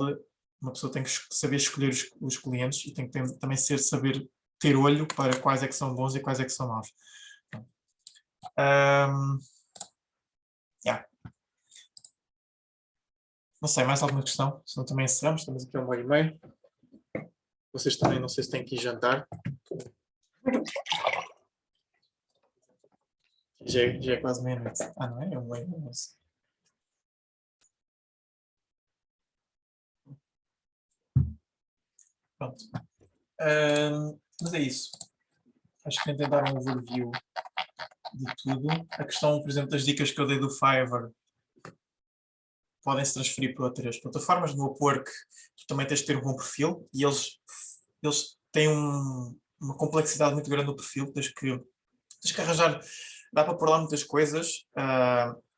uma pessoa tem que saber escolher os clientes e tem que também saber ter olho para quais é que são bons e quais é que são maus. Yeah. Não sei, mais alguma questão? Senão também encerramos, estamos aqui a 1h30. Vocês também, não sei se têm que ir jantar. Já é quase meia-noite. Ah, não é? É 1h30. Pronto. Mas é isso. Acho que tentei dar um overview de tudo. A questão, por exemplo, das dicas que eu dei do Fiverr podem se transferir para outras plataformas. No Upwork, tu também tens de ter um bom perfil e eles têm uma complexidade muito grande no perfil. Tens que arranjar, dá para pôr lá muitas coisas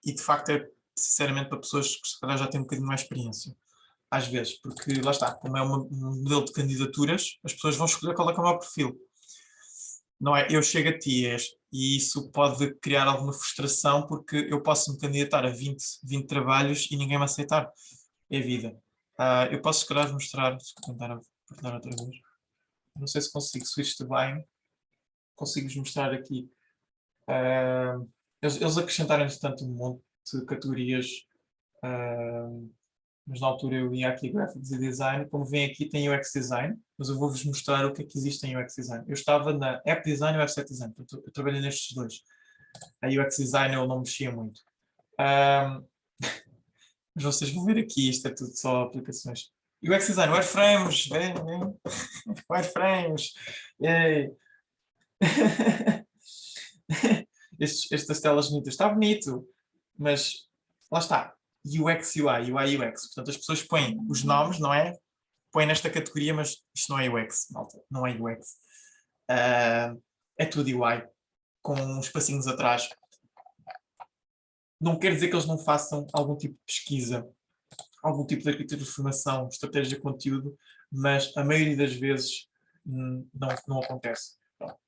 e de facto é sinceramente para pessoas que se calhar já têm um bocadinho mais experiência. Às vezes, porque lá está, como é um modelo de candidaturas, as pessoas vão escolher qual é que é o meu perfil. Não é, eu chego a ti e isso pode criar alguma frustração porque eu posso me candidatar a 20 trabalhos e ninguém me aceitar. É a vida. Eu posso, se calhar, mostrar, deixa eu tentar apertar outra vez. Não sei se consigo switch to buying. Consigo-vos mostrar aqui. Eles acrescentaram, entretanto, um monte de categorias, mas na altura eu ia aqui Graphics e Design. Como vem aqui, tem UX Design, mas eu vou-vos mostrar o que é que existe em UX Design. Eu estava na App Design e Website Design, portanto, eu trabalhei nestes dois. A UX Design eu não mexia muito. Mas vocês vão ver aqui, isto é tudo só aplicações. UX Design, wireframes, vem. Wireframes, yay! Estas telas bonitas, está bonito, mas lá está, UX, UI, UI, UX, portanto as pessoas põem os nomes, não é? Põem nesta categoria, mas isto não é UX, malta, não é UX. É tudo UI, com uns espacinhos atrás. Não quer dizer que eles não façam algum tipo de pesquisa, algum tipo de arquitetura de formação, estratégia de conteúdo, mas a maioria das vezes não acontece.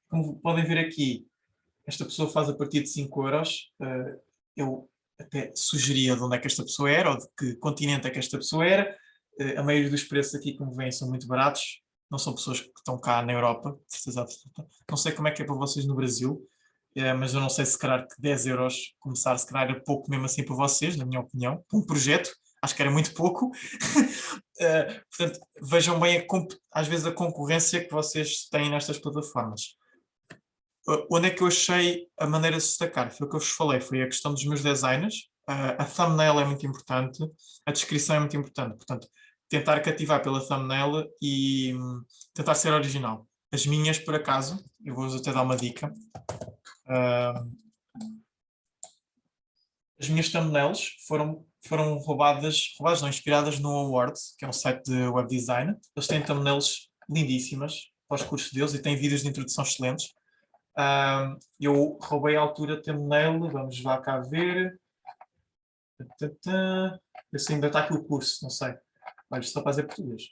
Como podem ver aqui, esta pessoa faz a partir de 5€. Eu até sugeria de onde é que esta pessoa era, ou de que continente é que esta pessoa era. A maioria dos preços aqui, como veem, são muito baratos. Não são pessoas que estão cá na Europa, de certeza absoluta. Não sei como é que é para vocês no Brasil, mas eu não sei se calhar que 10€ começar, se calhar era pouco mesmo assim para vocês, na minha opinião. Para um projeto, acho que era muito pouco. Portanto, vejam bem às vezes a concorrência que vocês têm nestas plataformas. Onde é que eu achei a maneira de se destacar? Foi o que eu vos falei, foi a questão dos meus designers. A thumbnail é muito importante, a descrição é muito importante. Portanto, tentar cativar pela thumbnail e tentar ser original. As minhas, por acaso, eu vou-vos até dar uma dica. As minhas thumbnails foram roubadas não, inspiradas no Awards, que é um site de web design. Eles têm thumbnails lindíssimas para os cursos deles e têm vídeos de introdução excelentes. Eu roubei a altura de thumbnail, vamos lá cá ver. Esse ainda está aqui o curso, não sei. Olha, só para fazer português.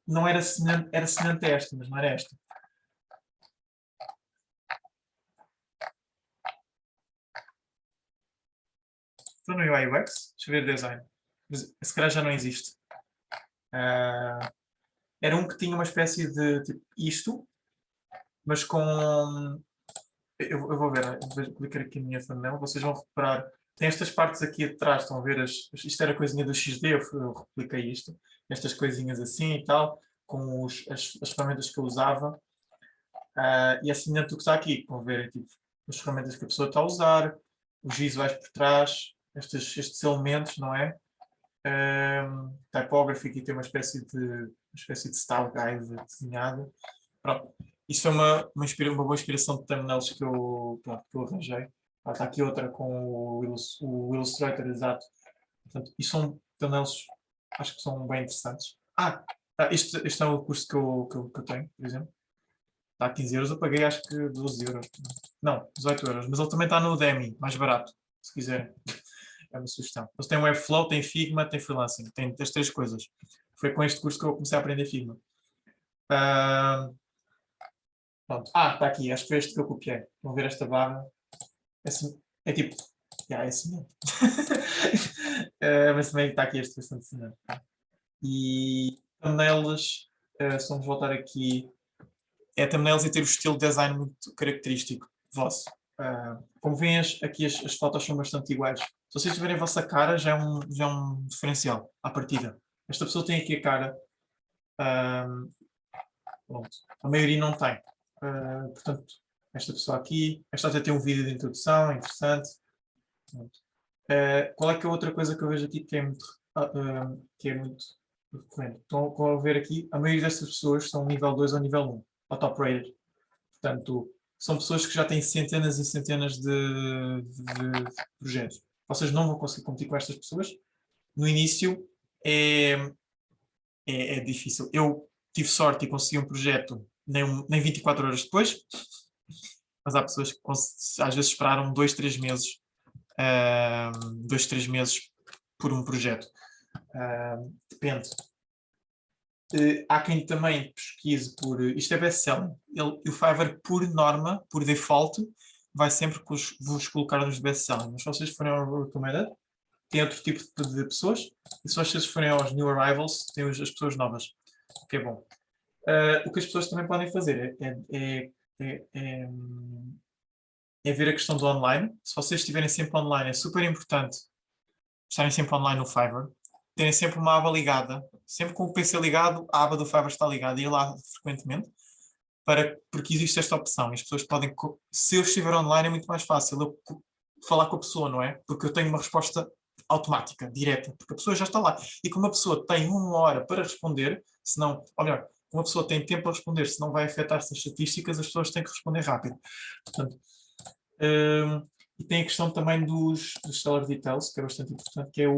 Não era semelhante, era semelhante a esta, mas não era esta. Estou no UI UX, deixa eu ver design. Mas esse calhar já não existe. Era um que tinha uma espécie de tipo isto, mas com. Eu vou ver, vou clicar aqui na minha thumbnail, vocês vão reparar. Tem estas partes aqui atrás, estão a ver? Isto era a coisinha do XD, eu repliquei isto. Estas coisinhas assim e tal, com as ferramentas que eu usava. E é semelhante do que está aqui, vão ver tipo, as ferramentas que a pessoa está a usar, os visuais por trás, estes elementos, não é? Typography, aqui tem uma espécie de style guide desenhado. Pronto. Isso foi uma boa inspiração de thumbnails que eu arranjei. Está aqui outra com o Illustrator, exato. Portanto, isto são thumbnails, acho que são bem interessantes. Este é o curso que eu tenho, por exemplo. Está a 15€, eu paguei acho que 12€. Não, 18€. Mas ele também está no Udemy, mais barato, se quiserem. É uma sugestão. Eles têm Webflow, tem Figma, tem Freelancing. Tem as 3 coisas. Foi com este curso que eu comecei a aprender Figma. Pronto. Está aqui. Acho que foi este que eu copiei. Vão ver esta barra. É tipo... é semelhante. Mas também está aqui este bastante semelhante. E thumbnails, se vamos voltar aqui... é thumbnails e ter o estilo de design muito característico vosso. Como veem, aqui as fotos são bastante iguais. Se vocês tiverem a vossa cara, já é um diferencial à partida. Esta pessoa tem aqui a cara. Pronto. A maioria não tem. Portanto, esta pessoa aqui, esta até tem um vídeo de introdução, interessante. Qual é que é outra coisa que eu vejo aqui que é muito recorrente? Estão a ver aqui, a maioria destas pessoas são nível 2 ou nível 1, ou top rated. Portanto, são pessoas que já têm centenas e centenas de projetos. Vocês não vão conseguir competir com estas pessoas. No início é difícil. Eu tive sorte e consegui um projeto nem 24 horas depois, mas há pessoas que às vezes esperaram 2, 3 meses, 2, 3 meses por um projeto. Depende. Há quem também pesquise por... Isto é best-selling. O Fiverr, por norma, por default, vai sempre vos colocar nos best-selling. Mas se vocês forem ao Recommended, tem outro tipo de pessoas. E se vocês forem aos New Arrivals, tem as pessoas novas. O que é bom. O que as pessoas também podem fazer é ver a questão do online. Se vocês estiverem sempre online, é super importante estarem sempre online no Fiverr. Terem sempre uma aba ligada, sempre com o PC ligado, a aba do Fiverr está ligada e ir lá frequentemente, porque existe esta opção. As pessoas podem, se eu estiver online, é muito mais fácil eu falar com a pessoa, não é? Porque eu tenho uma resposta automática, direta, porque a pessoa já está lá. E como a pessoa tem 1 hora para responder, senão, ou melhor, como a pessoa tem tempo a responder, se não vai afetar essas estatísticas, as pessoas têm que responder rápido. Portanto, e tem a questão também dos seller details, que é bastante importante, que é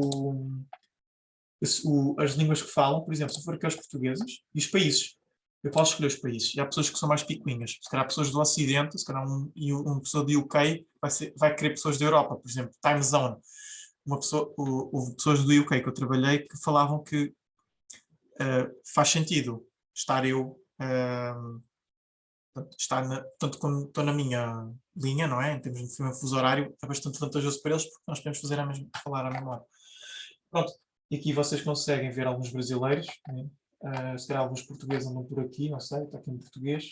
as línguas que falam. Por exemplo, se for aqueles portugueses e os países, eu posso escolher os países. E há pessoas que são mais picuinhas. Se calhar pessoas do Ocidente, se calhar uma pessoa do UK vai querer pessoas da Europa, por exemplo, time zone. Houve pessoas do UK que eu trabalhei que falavam que faz sentido estar eu tanto como estou na minha linha, não é? Em termos de fuso horário, é bastante vantajoso para eles porque nós podemos falar à mesma hora. Pronto, e aqui vocês conseguem ver alguns brasileiros, né? Se calhar alguns portugueses andam por aqui, não sei, está aqui em português.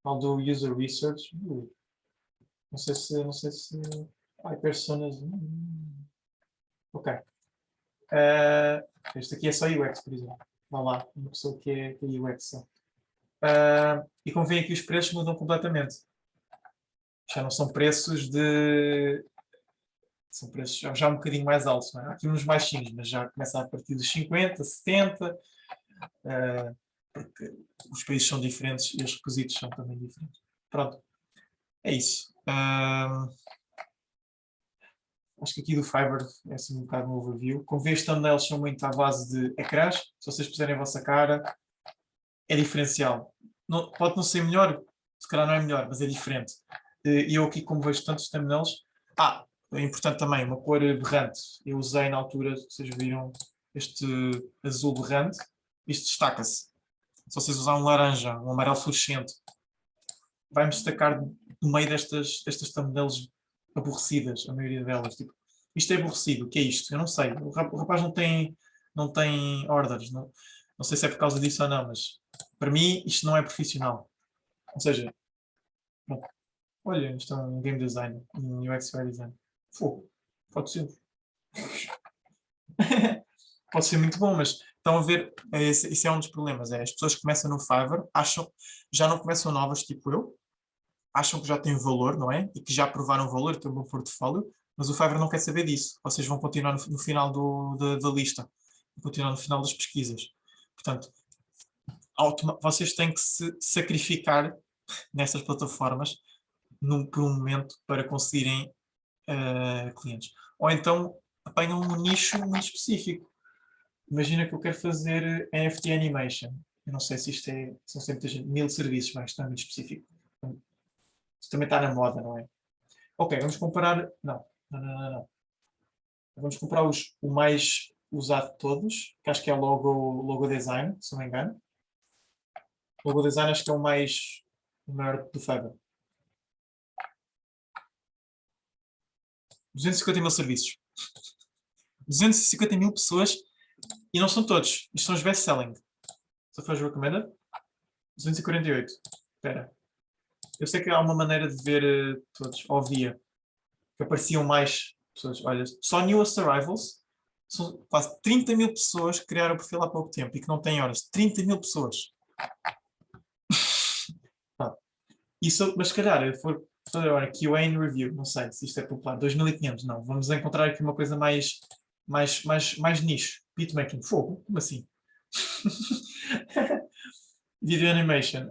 Aldo User Research, não sei se personas. Ok. Este aqui é só UX, por exemplo. Vá lá, uma pessoa que é UX só. E como veem aqui, os preços mudam completamente. Já não são preços são preços já um bocadinho mais altos. Não é? Há aqui uns baixinhos, mas já começa a partir dos 50, 70, porque os países são diferentes e os requisitos são também diferentes. Pronto, é isso. Acho que aqui do Fiverr é assim um bocado um overview. Como veem, os thumbnails são muito à base de ecrãs. Se vocês puserem a vossa cara, é diferencial. Pode não ser melhor, se calhar não é melhor, mas é diferente. E eu aqui, como vejo tantos thumbnails, é importante também, uma cor berrante. Eu usei na altura, vocês viram, este azul berrante, isto destaca-se. Se vocês usarem um laranja, um amarelo fluorescente, vai-me destacar no meio destas thumbnails aborrecidas, a maioria delas. Tipo, isto é aborrecido, o que é isto? Eu não sei. O rapaz não tem orders, não sei se é por causa disso ou não, mas para mim isto não é profissional. Ou seja, bom, olha, isto é um game design, um UX UI design. Fogo, pode ser. Pode ser muito bom, mas estão a ver, isso é um dos problemas. As pessoas que começam no Fiverr já não começam novas, tipo eu, acham que já têm valor, não é? E que já provaram valor, têm um bom portfólio, mas o Fiverr não quer saber disso. Vocês vão continuar no final da lista, vão continuar no final das pesquisas. Portanto, vocês têm que se sacrificar nessas plataformas por um momento para conseguirem clientes. Ou então apanham um nicho muito específico. Imagina que eu quero fazer NFT Animation. Eu não sei se isto são sempre 1000 serviços, mas isto é muito específico. Isto também está na moda, não é? Ok, vamos comparar... Não. Vamos comparar o mais usado de todos, que acho que é o logo design, se não me engano. O logo design acho que é o maior do Fiverr. 250 mil serviços. 250 mil pessoas e não são todos. Isto são os best-selling. Se for recommended, 248. espera. Eu sei que há uma maneira de ver todos, ou via, que apareciam mais pessoas. Olha, só newest arrivals, são quase 30 mil pessoas que criaram o perfil há pouco tempo e que não têm horas. 30 mil pessoas. Isso, mas se calhar, eu for fazer agora QA and review, não sei se isto é popular, 2500, não. Vamos encontrar aqui uma coisa mais nicho. Beatmaking, fogo, como assim? Video animation.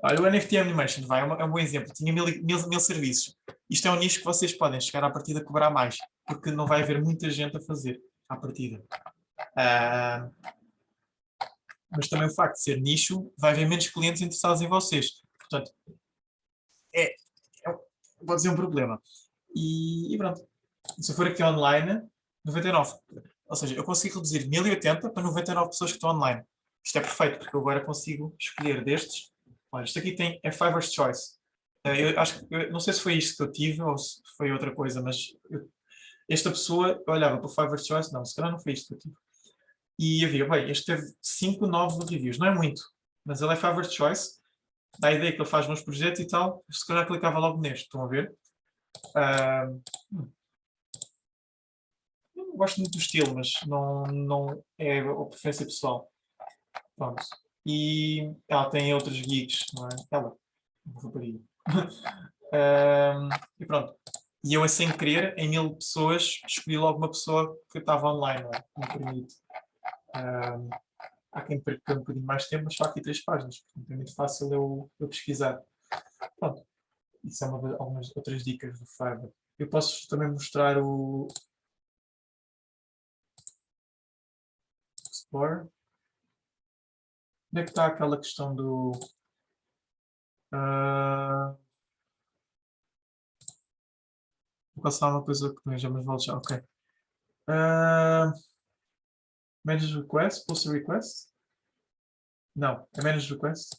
Olha, o NFT Animation é um bom exemplo. Tinha mil serviços. Isto é um nicho que vocês podem chegar à partida a cobrar mais, porque não vai haver muita gente a fazer à partida. Mas também o facto de ser nicho, vai haver menos clientes interessados em vocês. Portanto, pode ser um problema. E pronto. Se eu for aqui online, 99. Ou seja, eu consigo reduzir 1080 para 99 pessoas que estão online. Isto é perfeito, porque eu agora consigo escolher destes. Olha, isto aqui é Fiverr's Choice. Eu acho que, não sei se foi isto que eu tive ou se foi outra coisa, mas esta pessoa, eu olhava para o Fiverr's Choice, não, se calhar não foi isto que eu tive. E havia, bem, este teve 5 novos reviews, não é muito, mas ele é Fiverr's Choice, dá a ideia que ele faz bons projetos e tal, se calhar clicava logo neste, estão a ver? Eu não gosto muito do estilo, mas não é a preferência pessoal. Pronto. E ela tem outros geeks, não é? Ela, rapariga. E pronto. E eu, sem querer, em 1000 pessoas, escolhi logo uma pessoa que estava online, não é? Me permite. Há quem perca um bocadinho mais tempo, mas só aqui 3 páginas. Portanto, é muito fácil eu pesquisar. Pronto. Isso é algumas outras dicas do Fiverr. Eu posso também mostrar o Explore. Onde é que está aquela questão do... vou passar uma coisa que já me volto já. Ok. Manage request, post request? Não, é manage request.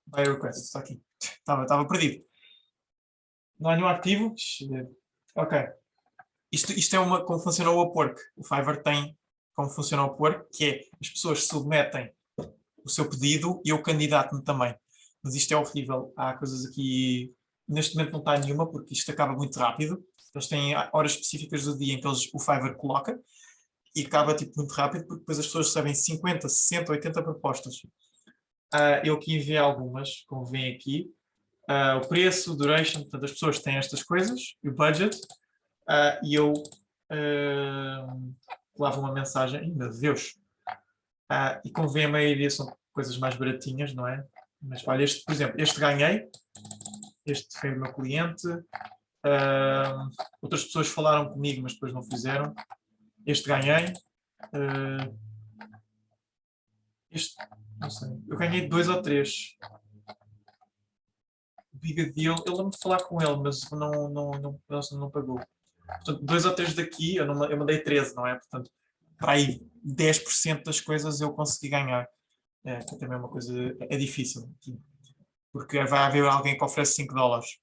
Buy request, está aqui. Estava perdido. Não há nenhum ativo? Ok. Isto é como funciona o Upwork. O Fiverr tem como funciona o Upwork, que é as pessoas submetem o seu pedido e eu candidato-me também. Mas isto é horrível. Há coisas aqui... Neste momento não está nenhuma, porque isto acaba muito rápido. Eles têm horas específicas do dia em que o Fiverr coloca e acaba tipo, muito rápido, porque depois as pessoas recebem 50, 60, 80 propostas. Eu aqui enviei algumas, como veem aqui. O preço, duration, portanto as pessoas têm estas coisas, o budget, e eu colava uma mensagem, meu Deus, e como veem a maioria são coisas mais baratinhas, não é? Mas olha, por exemplo, este ganhei, este foi o meu cliente, outras pessoas falaram comigo, mas depois não fizeram, este ganhei, este, não sei, eu ganhei 2 ou 3. Big Deal, eu lembro de falar com ele, mas não pagou. Portanto, 2 ou 3 daqui, eu mandei 13, não é? Portanto, para aí 10% das coisas eu consegui ganhar. Que também é uma coisa, é difícil. Porque vai haver alguém que oferece 5 dólares.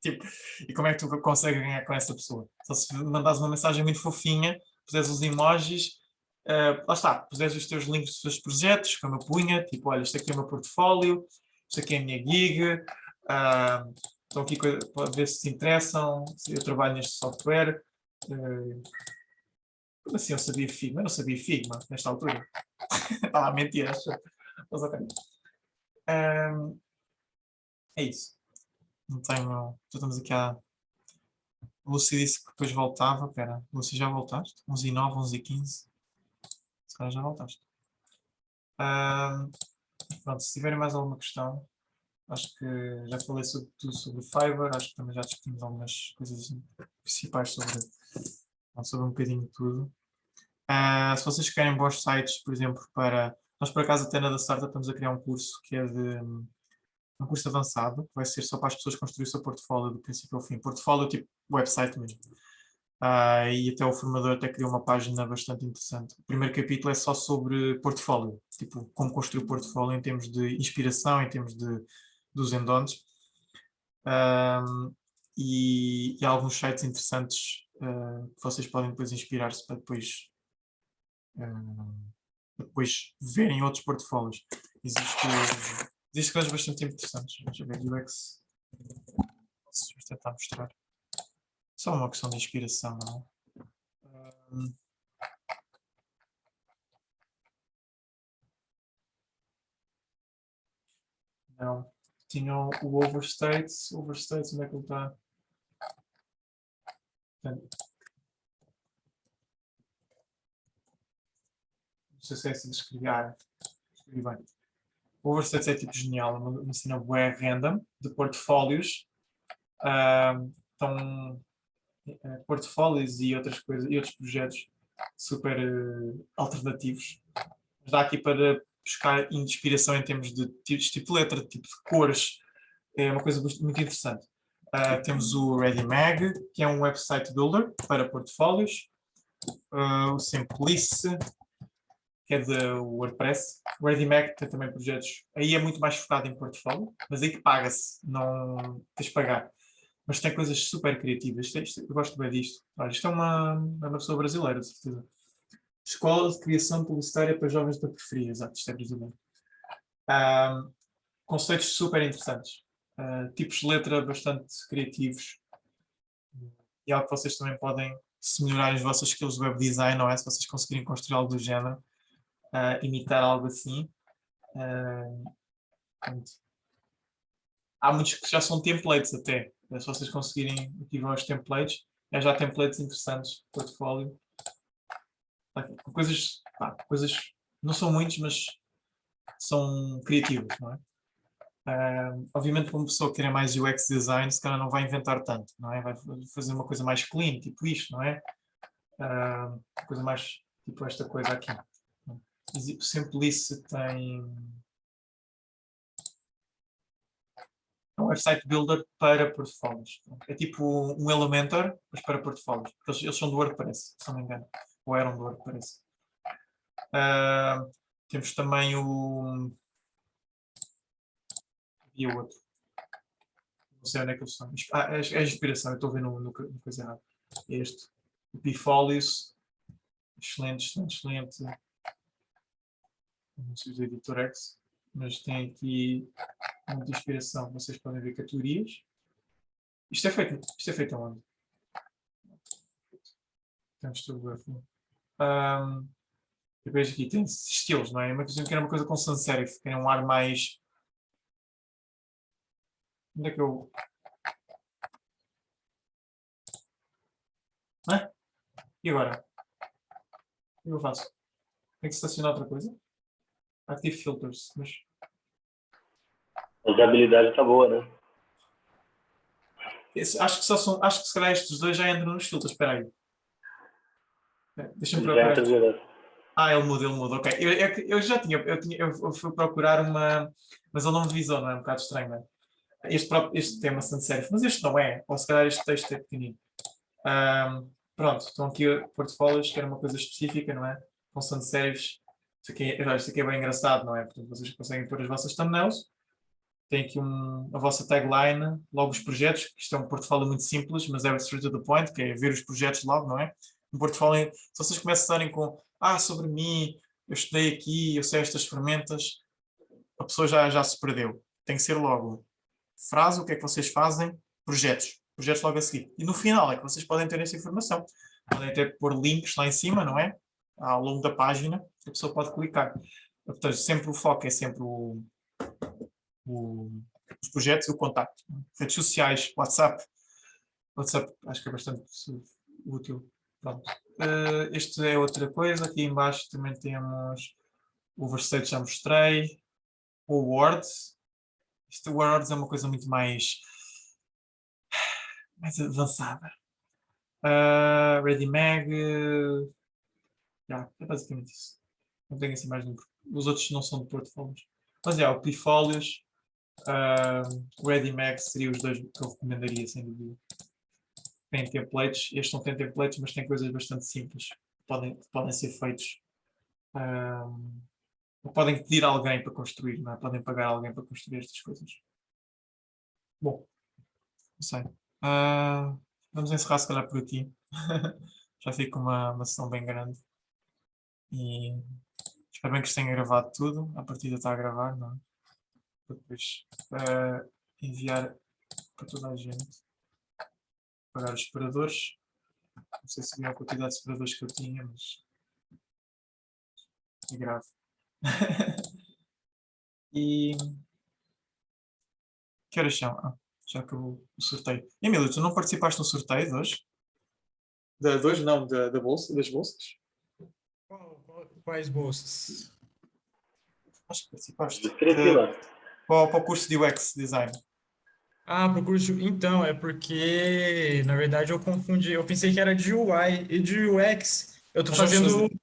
Tipo, e como é que tu consegues ganhar com essa pessoa? Só se mandares uma mensagem muito fofinha, puseres os emojis, lá está, puseres os teus links dos teus projetos, como eu punha, tipo, olha, isto aqui é o meu portfólio, isto aqui é a minha gig, estão aqui para ver se interessam, se eu trabalho neste software. Como assim eu sabia Figma? Eu não sabia Figma nesta altura. Estava a mentir, acho. Mas ok. É isso. Não tenho... Já estamos aqui a... Lúcia disse que depois voltava. Espera, Lúcia, já voltaste? 11h09, 11h15. Se calhar já voltaste. Pronto, se tiverem mais alguma questão, acho que já falei tudo sobre o Fiverr, acho que também já discutimos algumas coisas principais sobre um bocadinho de tudo. Se vocês querem bons sites, por exemplo, nós por acaso até na da Startup estamos a criar um curso que é um curso avançado, que vai ser só para as pessoas construir o seu portfólio do princípio ao fim. Portfólio tipo website mesmo. E até o formador até criou uma página bastante interessante. O primeiro capítulo é só sobre portfólio. tipo, como construir o portfólio em termos de inspiração, em termos dos endons. E há alguns sites interessantes que vocês podem depois inspirar-se para depois verem outros portfólios. Existem coisas bastante interessantes. Deixa eu ver UX. Posso tentar mostrar. Só uma questão de inspiração, não é? Não. Tinha o Overstates. Overstates, onde é que ele está? Não sei se é assim de escrever. Escrevi bem. O Overstates é tipo genial. Uma cena web random de portfólios. Então, portfólios e outras coisas, e outros projetos super alternativos. Mas dá aqui para buscar inspiração em termos de tipos, tipo de letra, tipo de cores. É uma coisa muito interessante. Temos o ReadyMag, que é um website builder para portfólios. O Simplice, que é de WordPress. O ReadyMag tem também projetos. Aí é muito mais focado em portfólio, mas aí que paga-se, não tens de pagar. Mas tem coisas super criativas. Eu gosto bem disto. Olha, isto é uma pessoa brasileira, de certeza. Escola de Criação Publicitária para Jovens da Periferia. Exato, isto é brasileiro. Conceitos super interessantes. Tipos de letra bastante criativos. E algo que vocês também podem, se melhorarem as vossas skills de web design, não é? Se vocês conseguirem construir algo do género, imitar algo assim. Há muitos que já são templates até. Se vocês conseguirem ativar os templates, já há templates interessantes, portfólio. Coisas não são muitos, mas são criativos, não é? Obviamente, para uma pessoa que queira mais UX design, se calhar não vai inventar tanto, não é? Vai fazer uma coisa mais clean, tipo isto, não é? Coisa mais tipo esta coisa aqui. O Simplice tem um website builder para portfólios. É tipo um Elementor, mas para portfólios. Eles são do WordPress, se não me engano. Ou eram do WordPress. Temos também e o outro. Não sei onde é que eles são. É a inspiração, eu estou a ver no coisa errada. Este. O Pifolios. Excelente. Não sei do Editorex, mas tem aqui muita inspiração. Vocês podem ver categorias. Isto é feito aonde? Temos tudo a eu vejo aqui, tem estilos, não é? Uma coisa que era uma coisa com sans serif, que era um ar mais. Onde é que eu. Não é? E agora? O que eu faço? Tenho que selecionar outra coisa? Active filters, mas. A usabilidade está boa, né? Acho que se calhar estes dois já entram nos filtros, espera aí. Deixa-me Já procurar. entra direto. Ele muda, ok. Eu fui procurar uma, mas ele não me visou, não é? Um bocado estranho, não é? Este tema sans serif, mas este não é, ou se calhar este texto é pequenino. Pronto, estão aqui portfólios, que era uma coisa específica, não é? Com sans serifs. Isto aqui é bem engraçado, não é? Portanto, vocês conseguem pôr as vossas thumbnails, tem aqui a vossa tagline, logo os projetos, que isto é um portfólio muito simples, mas é straight to the point, que é ver os projetos logo, não é? Um portfólio, se vocês começarem com sobre mim, eu estudei aqui, eu sei estas ferramentas, a pessoa já se perdeu. Tem que ser logo frase, o que é que vocês fazem, projetos logo a seguir. E no final é que vocês podem ter essa informação. Podem até pôr links lá em cima, não é? Ao longo da página, a pessoa pode clicar. Portanto, sempre o foco é sempre os projetos e o contacto. Redes sociais, WhatsApp, acho que é bastante útil. Pronto. Este é outra coisa. Aqui embaixo também temos o Overstate, já mostrei. O Words. O Words é uma coisa muito mais avançada. ReadyMag. É basicamente isso. Não tenho assim mais nenhum. Os outros não são de portfólios. Mas o Pifólios, o ReadyMag seria os dois que eu recomendaria, sem dúvida. Tem templates. Este não tem templates, mas tem coisas bastante simples que podem ser feitos. Ou podem pedir alguém para construir, não é? Podem pagar alguém para construir estas coisas. Bom, não sei. Vamos encerrar se calhar por aqui. Já fica uma sessão bem grande. E espero bem que tenha gravado tudo. A partida está a gravar, não é? Para depois enviar para toda a gente. Pagar os separadores. Não sei se viu a quantidade de separadores que eu tinha, mas é grave. E que horas são? Já acabou o sorteio. Emílio, tu não participaste no sorteio de hoje? De hoje não, da bolsa, das bolsas? Quais bolsas? Acho que participaste. De 3 pilas. Para o curso de UX Design. Pro curso. Então, é porque, na verdade, eu confundi. Eu pensei que era de UI e de UX. Eu tô Nós vamos fazendo. fazer-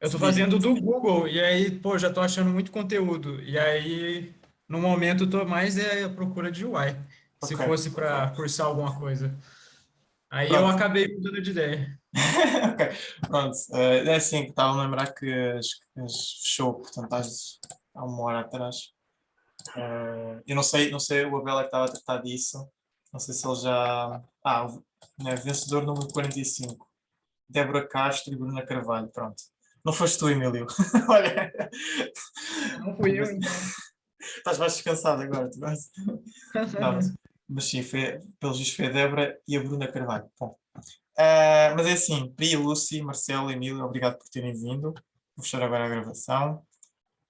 Eu tô Diga. fazendo do Google, e aí, pô, já tô achando muito conteúdo. E aí, no momento, eu tô mais à procura de UI, se Ok. fosse para cursar alguma coisa. Aí eu Pronto. acabei mudando de ideia. Ok. Pronto. É assim que estava a lembrar que as fechou, portanto, estás há uma hora atrás. Eu não sei, o Abel é que estava a tratar disso. Não sei se ele já. Vencedor número 45. Débora Castro e Bruna Carvalho. Pronto. Não foste tu, Emílio. Olha. Não fui eu, então. Estás mais descansado agora, tu vais? Não, mas sim, pelos vistos foi a Débora e a Bruna Carvalho. Bom. Mas é assim, Pri, Lucy, Marcelo, Emílio, obrigado por terem vindo. Vou fechar agora a gravação.